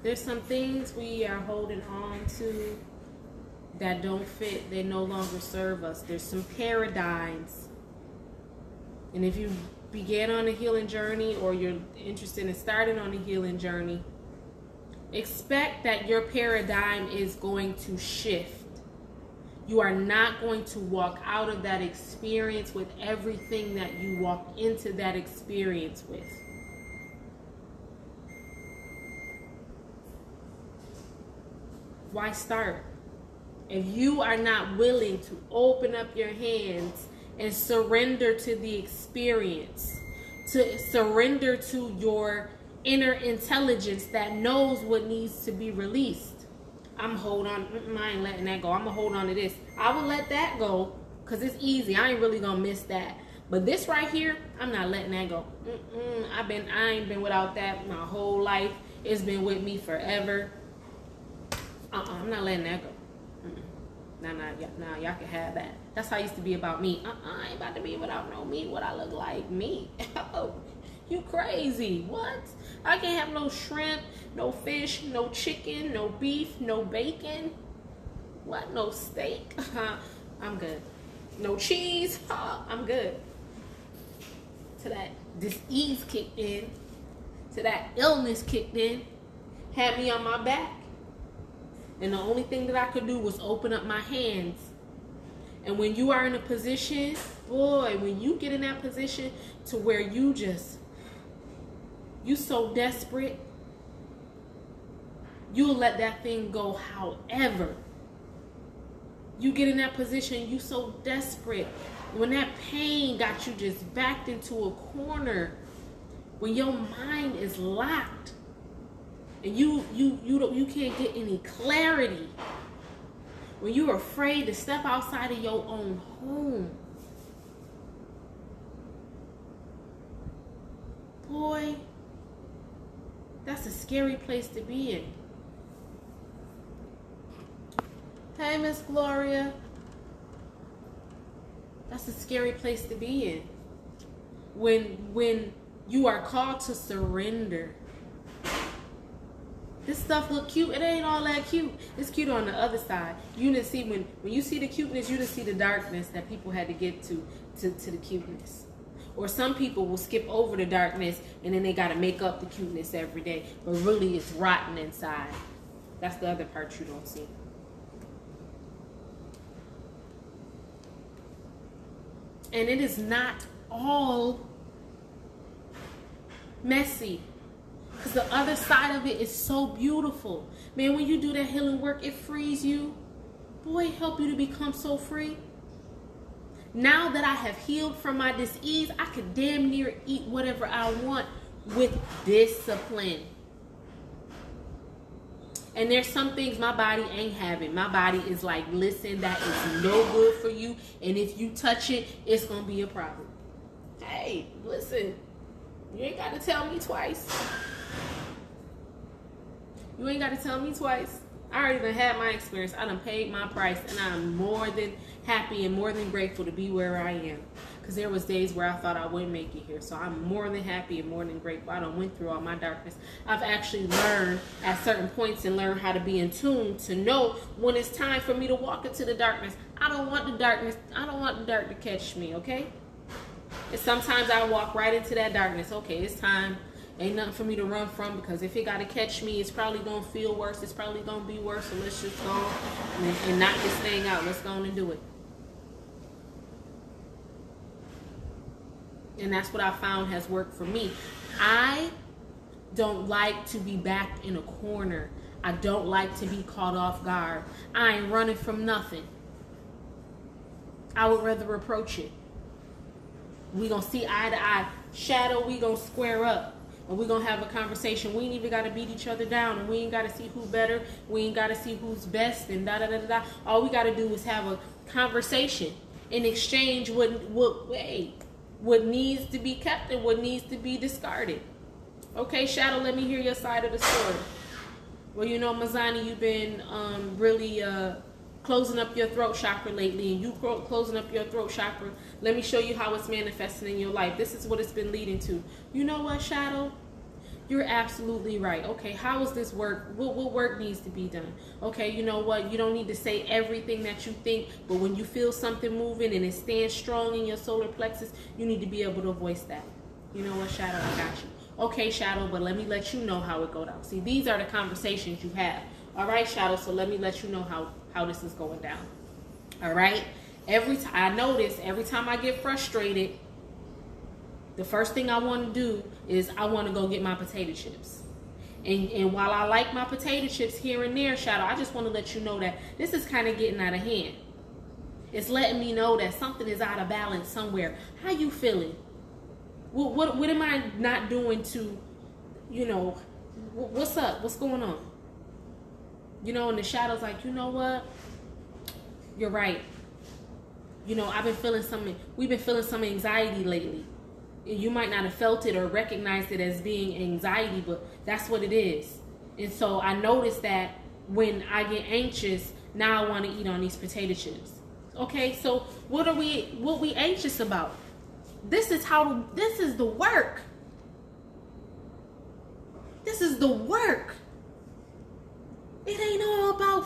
there's some things we are holding on to that don't fit. They no longer serve us. There's some paradigms. And if you began on a healing journey or you're interested in starting on a healing journey, expect that your paradigm is going to shift. You are not going to walk out of that experience with everything that you walk into that experience with. Why start? If you are not willing to open up your hands and surrender to the experience, to surrender to your inner intelligence that knows what needs to be released. I'm holding on. I ain't letting that go. I'm going to hold on to this. I will let that go because it's easy. I ain't really going to miss that. But this right here, I'm not letting that go. I ain't been without that my whole life. It's been with me forever. I'm not letting that go. Nah, y'all can have that. That's how it used to be about me. I ain't about to be without no me. What I look like, me. Oh, you crazy. What? I can't have no shrimp, no fish, no chicken, no beef, no bacon. What? No steak? I'm good. No cheese? I'm good. To that disease kicked in. To that illness kicked in. Had me on my back. And the only thing that I could do was open up my hands. And when you are in a position boy, when you get in that position to where you so desperate, you'll let that thing go. However, you get in that position, you so desperate, when that pain got you just backed into a corner, when your mind is locked and you can't get any clarity, when you're afraid to step outside of your own home, boy, that's a scary place to be in. Hey, Miss Gloria. That's a scary place to be in. When you are called to surrender. This stuff look cute. It ain't all that cute. It's cute on the other side. You didn't see when you see the cuteness, you didn't see the darkness that people had to get to the cuteness. Or some people will skip over the darkness and then they got to make up the cuteness every day. But really it's rotten inside. That's the other part you don't see. And it is not all messy. Because the other side of it is so beautiful. Man, when you do that healing work, it frees you. Boy, help you to become so free. Now that I have healed from my dis-ease, I could damn near eat whatever I want with discipline. And there's some things my body ain't having. My body is like, listen, that is no good for you. And if you touch it, it's going to be a problem. Hey, listen, you ain't got to tell me twice. You ain't got to tell me twice. I already done had my experience. I done paid my price. And I'm more than happy and more than grateful to be where I am. Because there was days where I thought I wouldn't make it here. So I'm more than happy and more than grateful. I done went through all my darkness. I've actually learned at certain points and learned how to be in tune to know when it's time for me to walk into the darkness. I don't want the darkness. I don't want the dark to catch me, okay? And sometimes I walk right into that darkness. Okay, it's time. Ain't nothing for me to run from, because if it got to catch me, it's probably going to feel worse. It's probably going to be worse. So let's just go and knock this thing out. Let's go on and do it. And that's what I found has worked for me. I don't like to be backed in a corner. I don't like to be caught off guard. I ain't running from nothing. I would rather approach it. We gonna see eye to eye. Shadow, we gonna square up. And we gonna have a conversation. We ain't even gotta beat each other down. And we ain't gotta see who better. We ain't gotta see who's best and da da da da. All we gotta do is have a conversation and exchange what needs to be kept and what needs to be discarded. Okay, Shadow, let me hear your side of the story. Well, you know, Mizah'ni, you've been really closing up your throat chakra lately, and you closing up your throat chakra. Let me show you how it's manifesting in your life. This is what it's been leading to. You know what, Shadow? You're absolutely right. Okay, how does this work? What work needs to be done? Okay, you know what? You don't need to say everything that you think, but when you feel something moving and it stands strong in your solar plexus, you need to be able to voice that. You know what, Shadow? I got you. Okay, Shadow, but let me let you know how it go down. See, these are the conversations you have. All right, Shadow, so let me let you know how this is going down. All right? I notice every time I get frustrated, the first thing I want to do is I want to go get my potato chips. And while I like my potato chips here and there, Shadow, I just want to let you know that this is kind of getting out of hand. It's letting me know that something is out of balance somewhere. How you feeling? What am I not doing to, you know, what's up? What's going on? You know, and the Shadow's like, you know what? You're right. You know, we've been feeling some anxiety lately. You might not have felt it or recognized it as being anxiety, but that's what it is. And so I noticed that when I get anxious, now I want to eat on these potato chips. Okay, so what we anxious about? This is the work. This is the work. It ain't all about,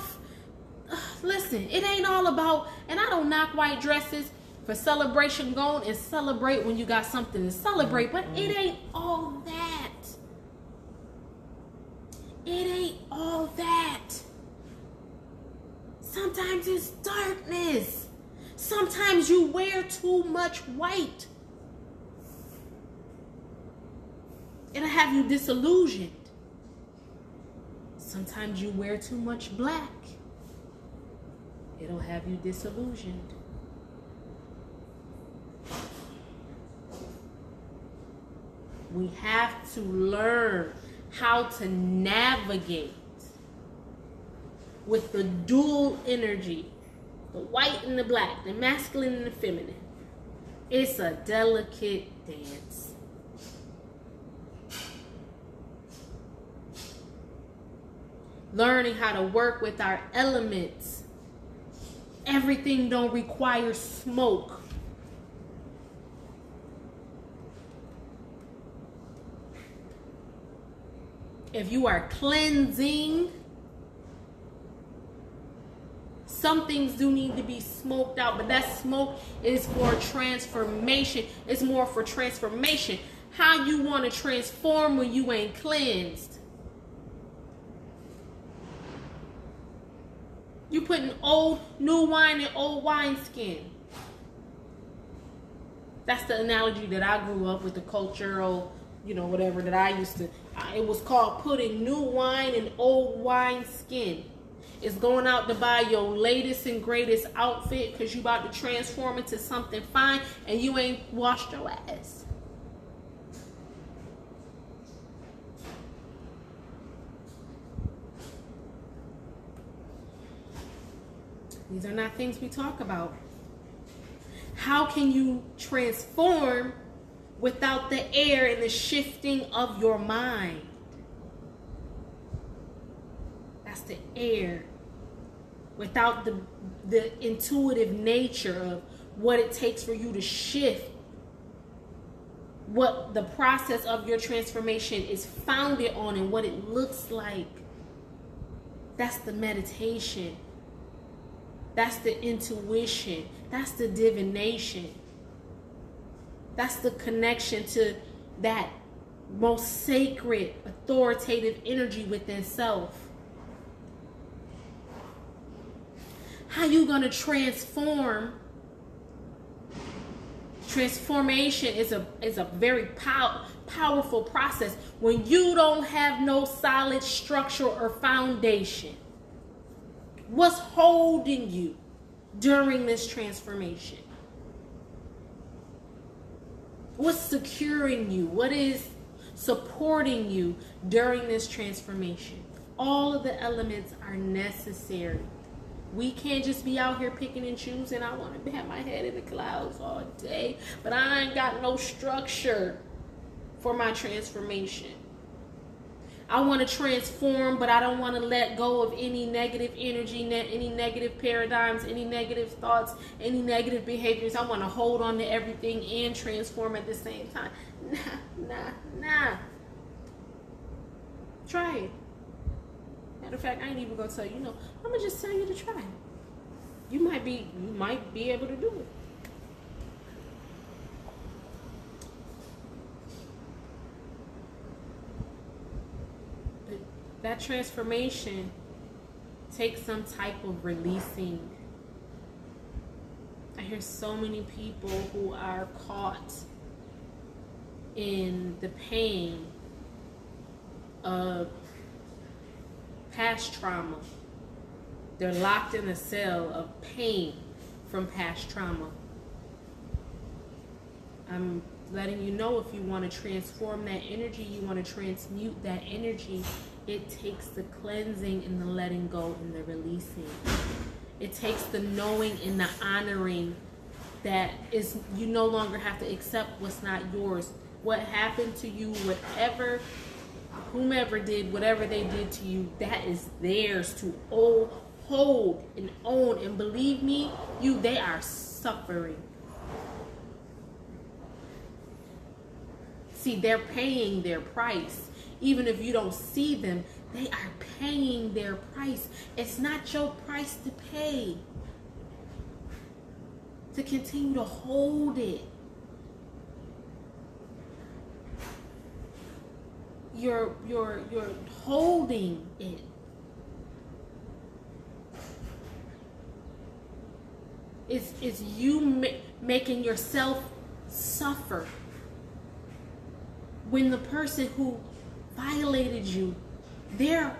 listen, it ain't all about, and I don't knock white dresses for celebration. Go on and celebrate when you got something to celebrate, but it ain't all that. It ain't all that. Sometimes it's darkness. Sometimes you wear too much white. It'll have you disillusioned. Sometimes you wear too much black. It'll have you disillusioned. We have to learn how to navigate with the dual energy, the white and the black, the masculine and the feminine. It's a delicate dance. Learning how to work with our elements. Everything don't require smoke. If you are cleansing, some things do need to be smoked out, but that smoke is for transformation. It's more for transformation. How you want to transform when you ain't cleansed? You putting new wine in old wineskin. That's the analogy that I grew up with, the cultural, whatever that I used to. It was called putting new wine in old wineskin. It's going out to buy your latest and greatest outfit because you about to transform into something fine and you ain't washed your ass. These are not things we talk about. How can you transform without the air and the shifting of your mind? That's the air. Without the intuitive nature of what it takes for you to shift, what the process of your transformation is founded on and what it looks like. That's the meditation. That's the intuition. That's the divination. That's the connection to that most sacred, authoritative energy within self. How you gonna transform? Transformation is a very powerful process when you don't have no solid structure or foundation. What's holding you during this transformation? What's securing you? What is supporting you during this transformation? All of the elements are necessary. We can't just be out here picking and choosing. I want to have my head in the clouds all day, but I ain't got no structure for my transformation. I want to transform, but I don't want to let go of any negative energy, any negative paradigms, any negative thoughts, any negative behaviors. I want to hold on to everything and transform at the same time. Nah. Try it. Matter of fact, I ain't even gonna tell you. I'm gonna just tell you to try it. You might be able to do it. But that transformation takes some type of releasing. I hear so many people who are caught in the pain of past trauma. They're locked in a cell of pain from past trauma. I'm letting you know, if you want to transform that energy, you want to transmute that energy, it takes the cleansing and the letting go and the releasing. It takes the knowing and the honoring that is, you no longer have to accept what's not yours. What happened to you, whomever did whatever they did to you, that is theirs to hold and own. And believe me, they are suffering. See, they're paying their price. Even if you don't see them, they are paying their price. It's not your price to pay to continue to hold it. You're holding it. It's you making yourself suffer when the person who violated you, they're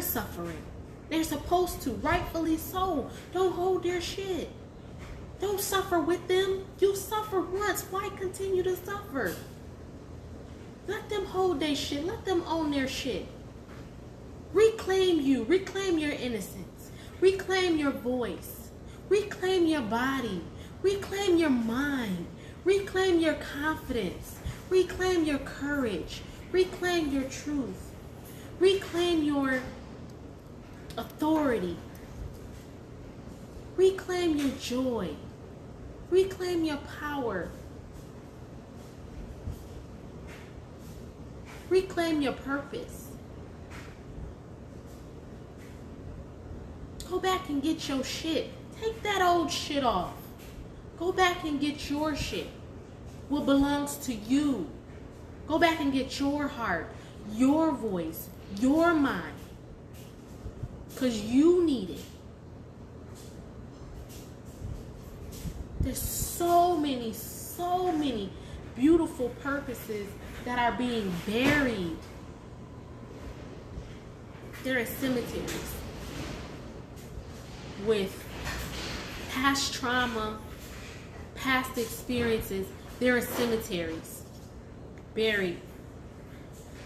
suffering. They're supposed to, rightfully so. Don't hold their shit. Don't suffer with them. You suffer once. Why continue to suffer? Let them hold their shit. Let them own their shit. Reclaim you. Reclaim your innocence. Reclaim your voice. Reclaim your body. Reclaim your mind. Reclaim your confidence. Reclaim your courage. Reclaim your truth. Reclaim your authority. Reclaim your joy. Reclaim your power. Reclaim your purpose. Go back and get your shit. Take that old shit off. Go back and get your shit. What belongs to you. Go back and get your heart, your voice, your mind. Because you need it. There's so many beautiful purposes that are being buried. There are cemeteries with past trauma, past experiences. There are cemeteries buried.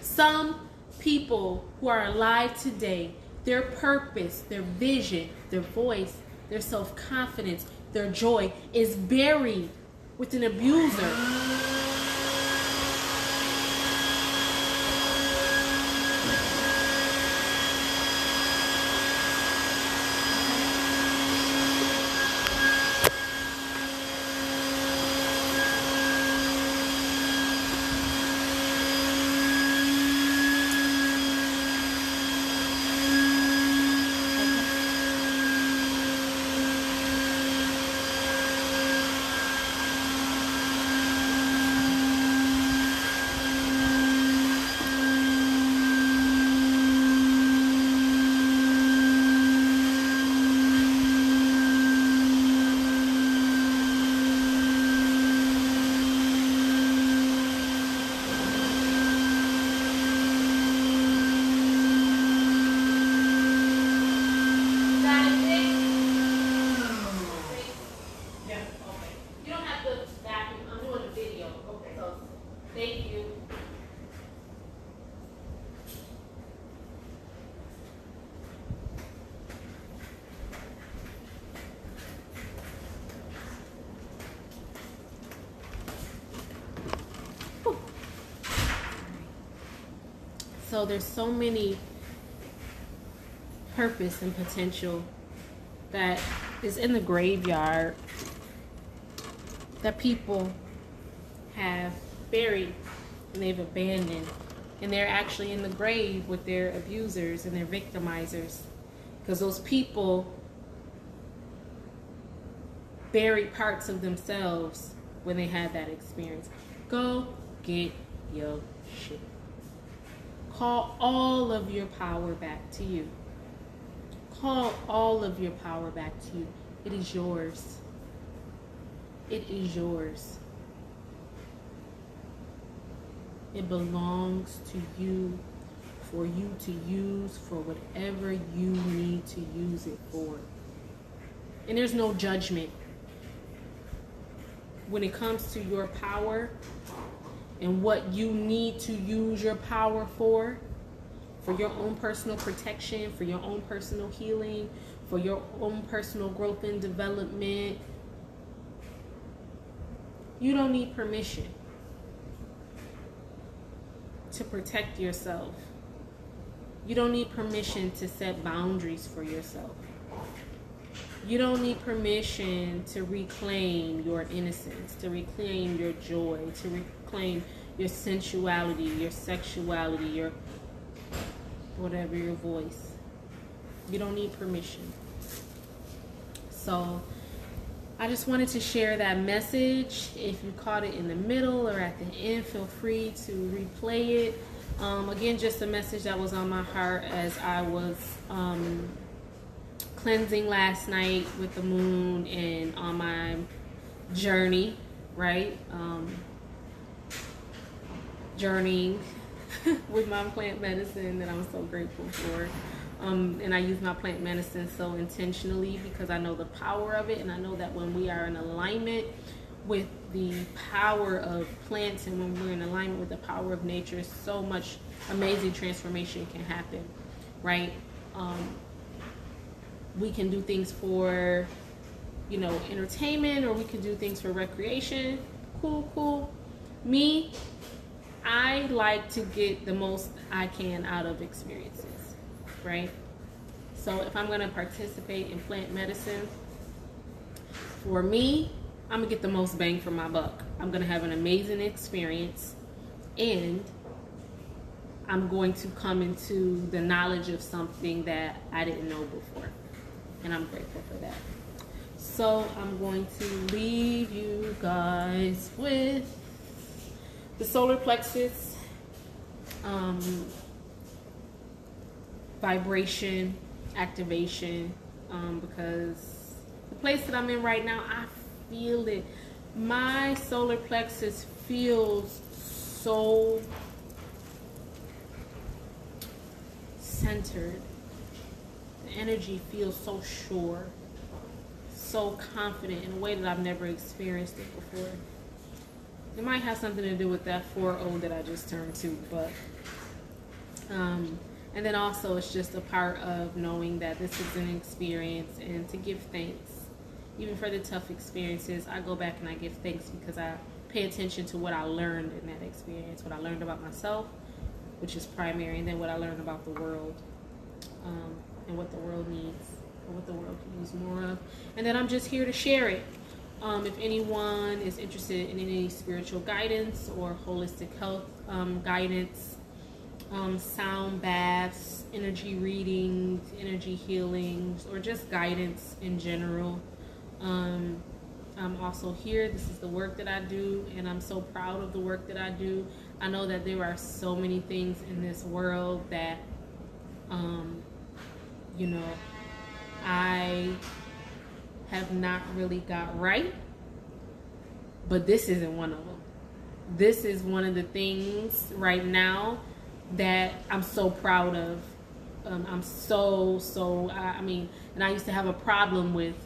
Some people who are alive today, their purpose, their vision, their voice, their self-confidence, their joy is buried with an abuser. So there's so many purpose and potential that is in the graveyard that people have buried and they've abandoned, and they're actually in the grave with their abusers and their victimizers, because those people buried parts of themselves when they had that experience. Go get your shit. Call all of your power back to you. Call all of your power back to you. It is yours. It is yours. It belongs to you, for you to use for whatever you need to use it for. And there's no judgment when it comes to your power and what you need to use your power for your own personal protection, for your own personal healing, for your own personal growth and development. You don't need permission to protect yourself. You don't need permission to set boundaries for yourself. You don't need permission to reclaim your innocence, to reclaim your joy, to reclaim your sensuality, your sexuality, your whatever, your voice. You don't need permission. So I just wanted to share that message. If you caught it in the middle or at the end, feel free to replay it. Again, just a message that was on my heart as I was cleansing last night with the moon and on my journey, right? Journeying with my plant medicine that I'm so grateful for. And I use my plant medicine so intentionally because I know the power of it, and I know that when we are in alignment with the power of plants and when we're in alignment with the power of nature, so much amazing transformation can happen, right? We can do things for, entertainment, or we can do things for recreation. Cool. Me, I like to get the most I can out of experiences, right? So if I'm going to participate in plant medicine, for me, I'm going to get the most bang for my buck. I'm going to have an amazing experience, and I'm going to come into the knowledge of something that I didn't know before. And I'm grateful for that. So I'm going to leave you guys with the solar plexus, vibration, activation, because the place that I'm in right now, I feel it. My solar plexus feels so centered. The energy feels so sure, so confident in a way that I've never experienced it before. It might have something to do with that 4-0 that I just turned to, but and then also it's just a part of knowing that this is an experience and to give thanks. Even for the tough experiences, I go back and I give thanks because I pay attention to what I learned in that experience, what I learned about myself, which is primary, and then what I learned about the world, and what the world needs, or what the world can use more of. And then I'm just here to share it. If anyone is interested in any spiritual guidance or holistic health guidance, sound baths, energy readings, energy healings, or just guidance in general, I'm also here. This is the work that I do, and I'm so proud of the work that I do. I know that there are so many things in this world that, I have not really got right, but this isn't one of them. This is one of the things right now that I'm so proud of. I'm and I used to have a problem with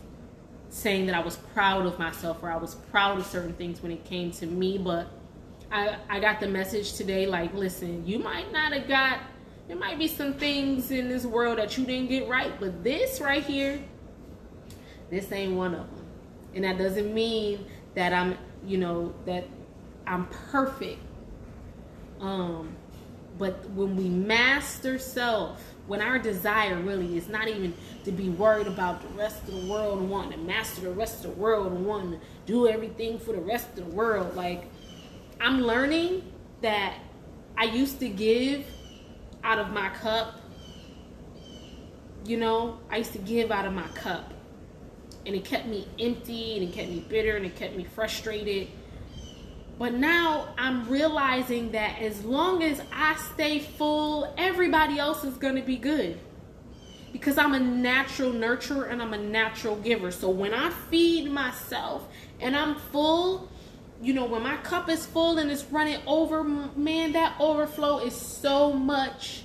saying that I was proud of myself or I was proud of certain things when it came to me, but I got the message today, like, listen, you might not have there might be some things in this world that you didn't get right, but this right here, this ain't one of them. And that doesn't mean that that I'm perfect. But when we master self, when our desire really is not even to be worried about the rest of the world and wanting to master the rest of the world and wanting to do everything for the rest of the world, like, I'm learning that I used to give out of my cup. I used to give out of my cup. And it kept me empty, and it kept me bitter, and it kept me frustrated. But now I'm realizing that as long as I stay full, everybody else is going to be good. Because I'm a natural nurturer and I'm a natural giver. So when I feed myself and I'm full, when my cup is full and it's running over, man, that overflow is so much.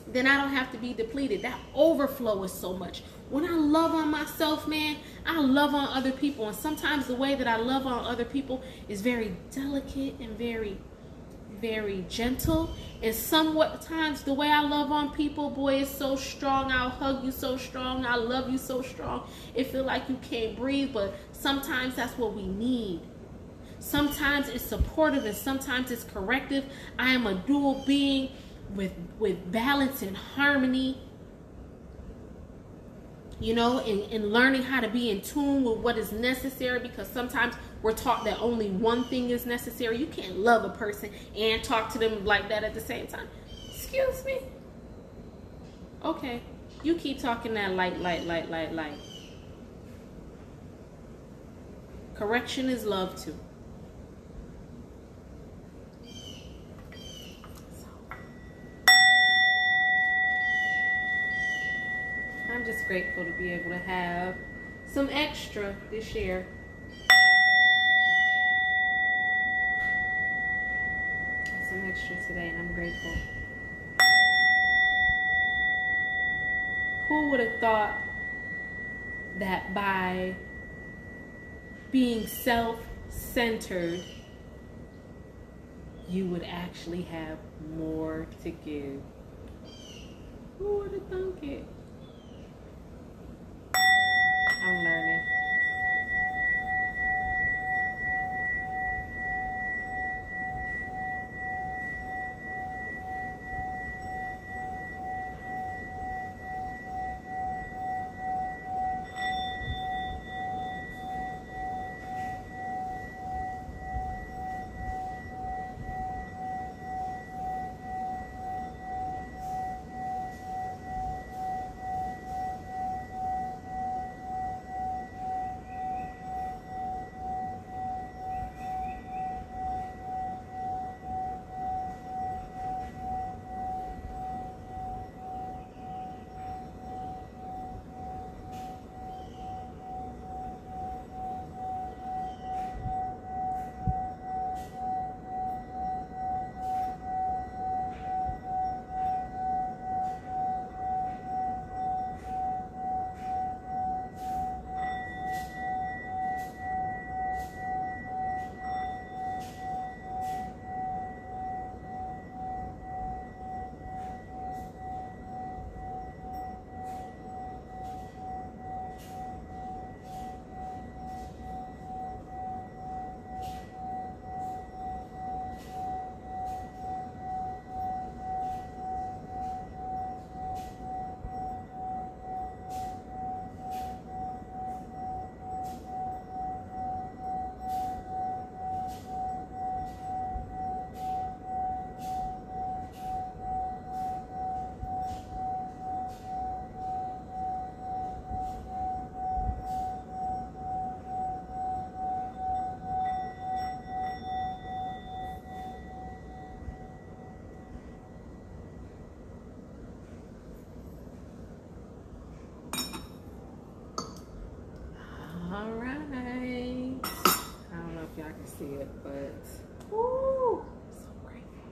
Then I don't have to be depleted. That overflow is so much. When I love on myself, man, I love on other people. And sometimes the way that I love on other people is very delicate and very, very gentle. And sometimes the way I love on people, boy, is so strong. I'll hug you so strong. I love you so strong. It feels like you can't breathe. But sometimes that's what we need. Sometimes it's supportive and sometimes it's corrective. I am a dual being with balance and harmony. And learning how to be in tune with what is necessary, because sometimes we're taught that only one thing is necessary. You can't love a person and talk to them like that at the same time. Excuse me? Okay. You keep talking that light. Correction is love too. I'm just grateful to be able to have some extra this year. Some extra today, and I'm grateful. Who would have thought that by being self-centered, you would actually have more to give? Who would have thunk it? I'm learning. All right. I don't know if y'all can see it, but woo, I'm so grateful.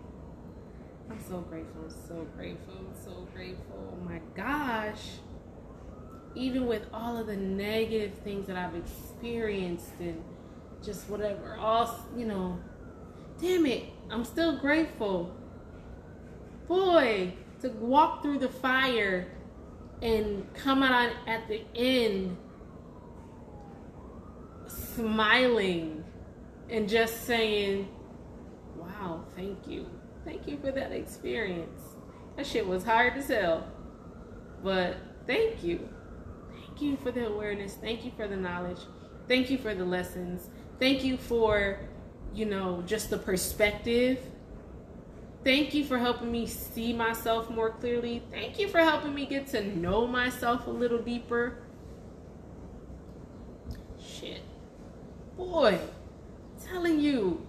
I'm so grateful. I'm so grateful. I'm so grateful. Oh my gosh. Even with all of the negative things that I've experienced and just whatever, all, damn it, I'm still grateful. Boy, to walk through the fire and come out at the end smiling and just saying, wow, thank you. Thank you for that experience. That shit was hard to sell, but thank you. Thank you for the awareness. Thank you for the knowledge. Thank you for the lessons. Thank you for, just the perspective. Thank you for helping me see myself more clearly. Thank you for helping me get to know myself a little deeper. Shit. Boy, I'm telling you,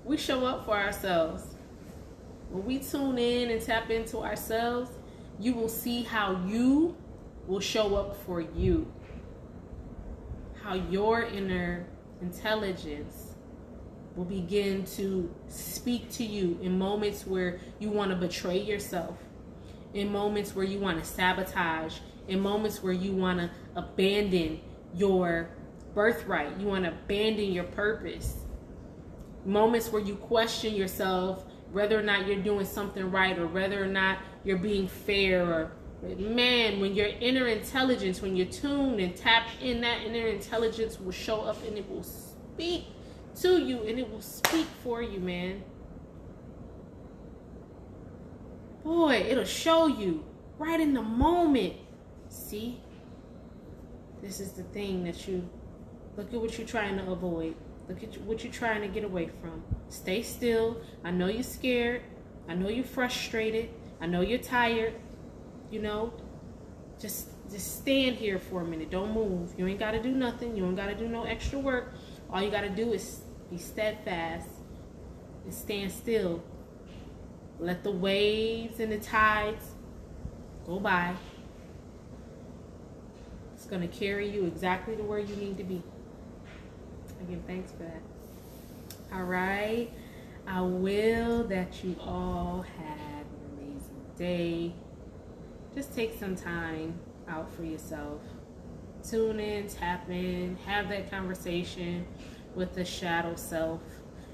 we show up for ourselves. When we tune in and tap into ourselves, you will see how you will show up for you. How your inner intelligence will begin to speak to you in moments where you want to betray yourself, in moments where you want to sabotage, in moments where you want to abandon your birthright, you want to abandon your purpose, moments where you question yourself whether or not you're doing something right or whether or not you're being fair. Or man, when your inner intelligence, when you're tuned and tapped in, that inner intelligence will show up and it will speak to you and it will speak for you, man. Boy, it'll show you right in the moment. See, this is the thing that you look at, what you're trying to avoid. Look at what you're trying to get away from. Stay still. I know you're scared. I know you're frustrated. I know you're tired. Just stand here for a minute. Don't move. You ain't got to do nothing. You ain't got to do no extra work. All you got to do is be steadfast and stand still. Let the waves and the tides go by. It's going to carry you exactly to where you need to be. Again, thanks for that. All right. I will that you all have an amazing day. Just take some time out for yourself. Tune in, tap in, have that conversation with the shadow self.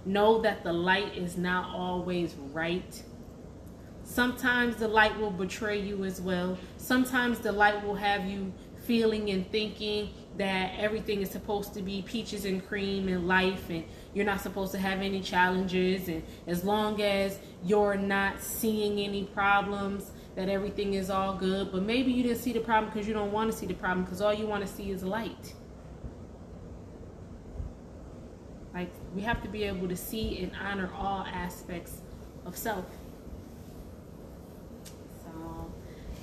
Know that the light is not always right. Sometimes the light will betray you as well. Sometimes the light will have you feeling and thinking that everything is supposed to be peaches and cream in life, and you're not supposed to have any challenges, and as long as you're not seeing any problems, that everything is all good. But maybe you didn't see the problem because you don't want to see the problem, because all you want to see is light. Like, we have to be able to see and honor all aspects of self.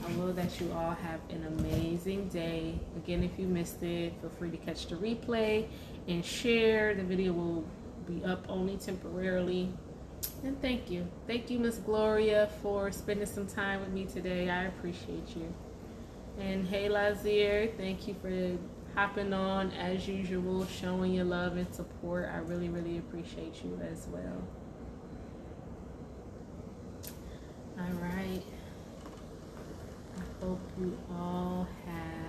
I will that you all have an amazing day. Again, if you missed it, feel free to catch the replay and share. The video will be up only temporarily. And thank you. Thank you, Miss Gloria, for spending some time with me today. I appreciate you. And hey, Lazier, thank you for hopping on as usual, showing your love and support. I really, really appreciate you as well. All right. I hope you all have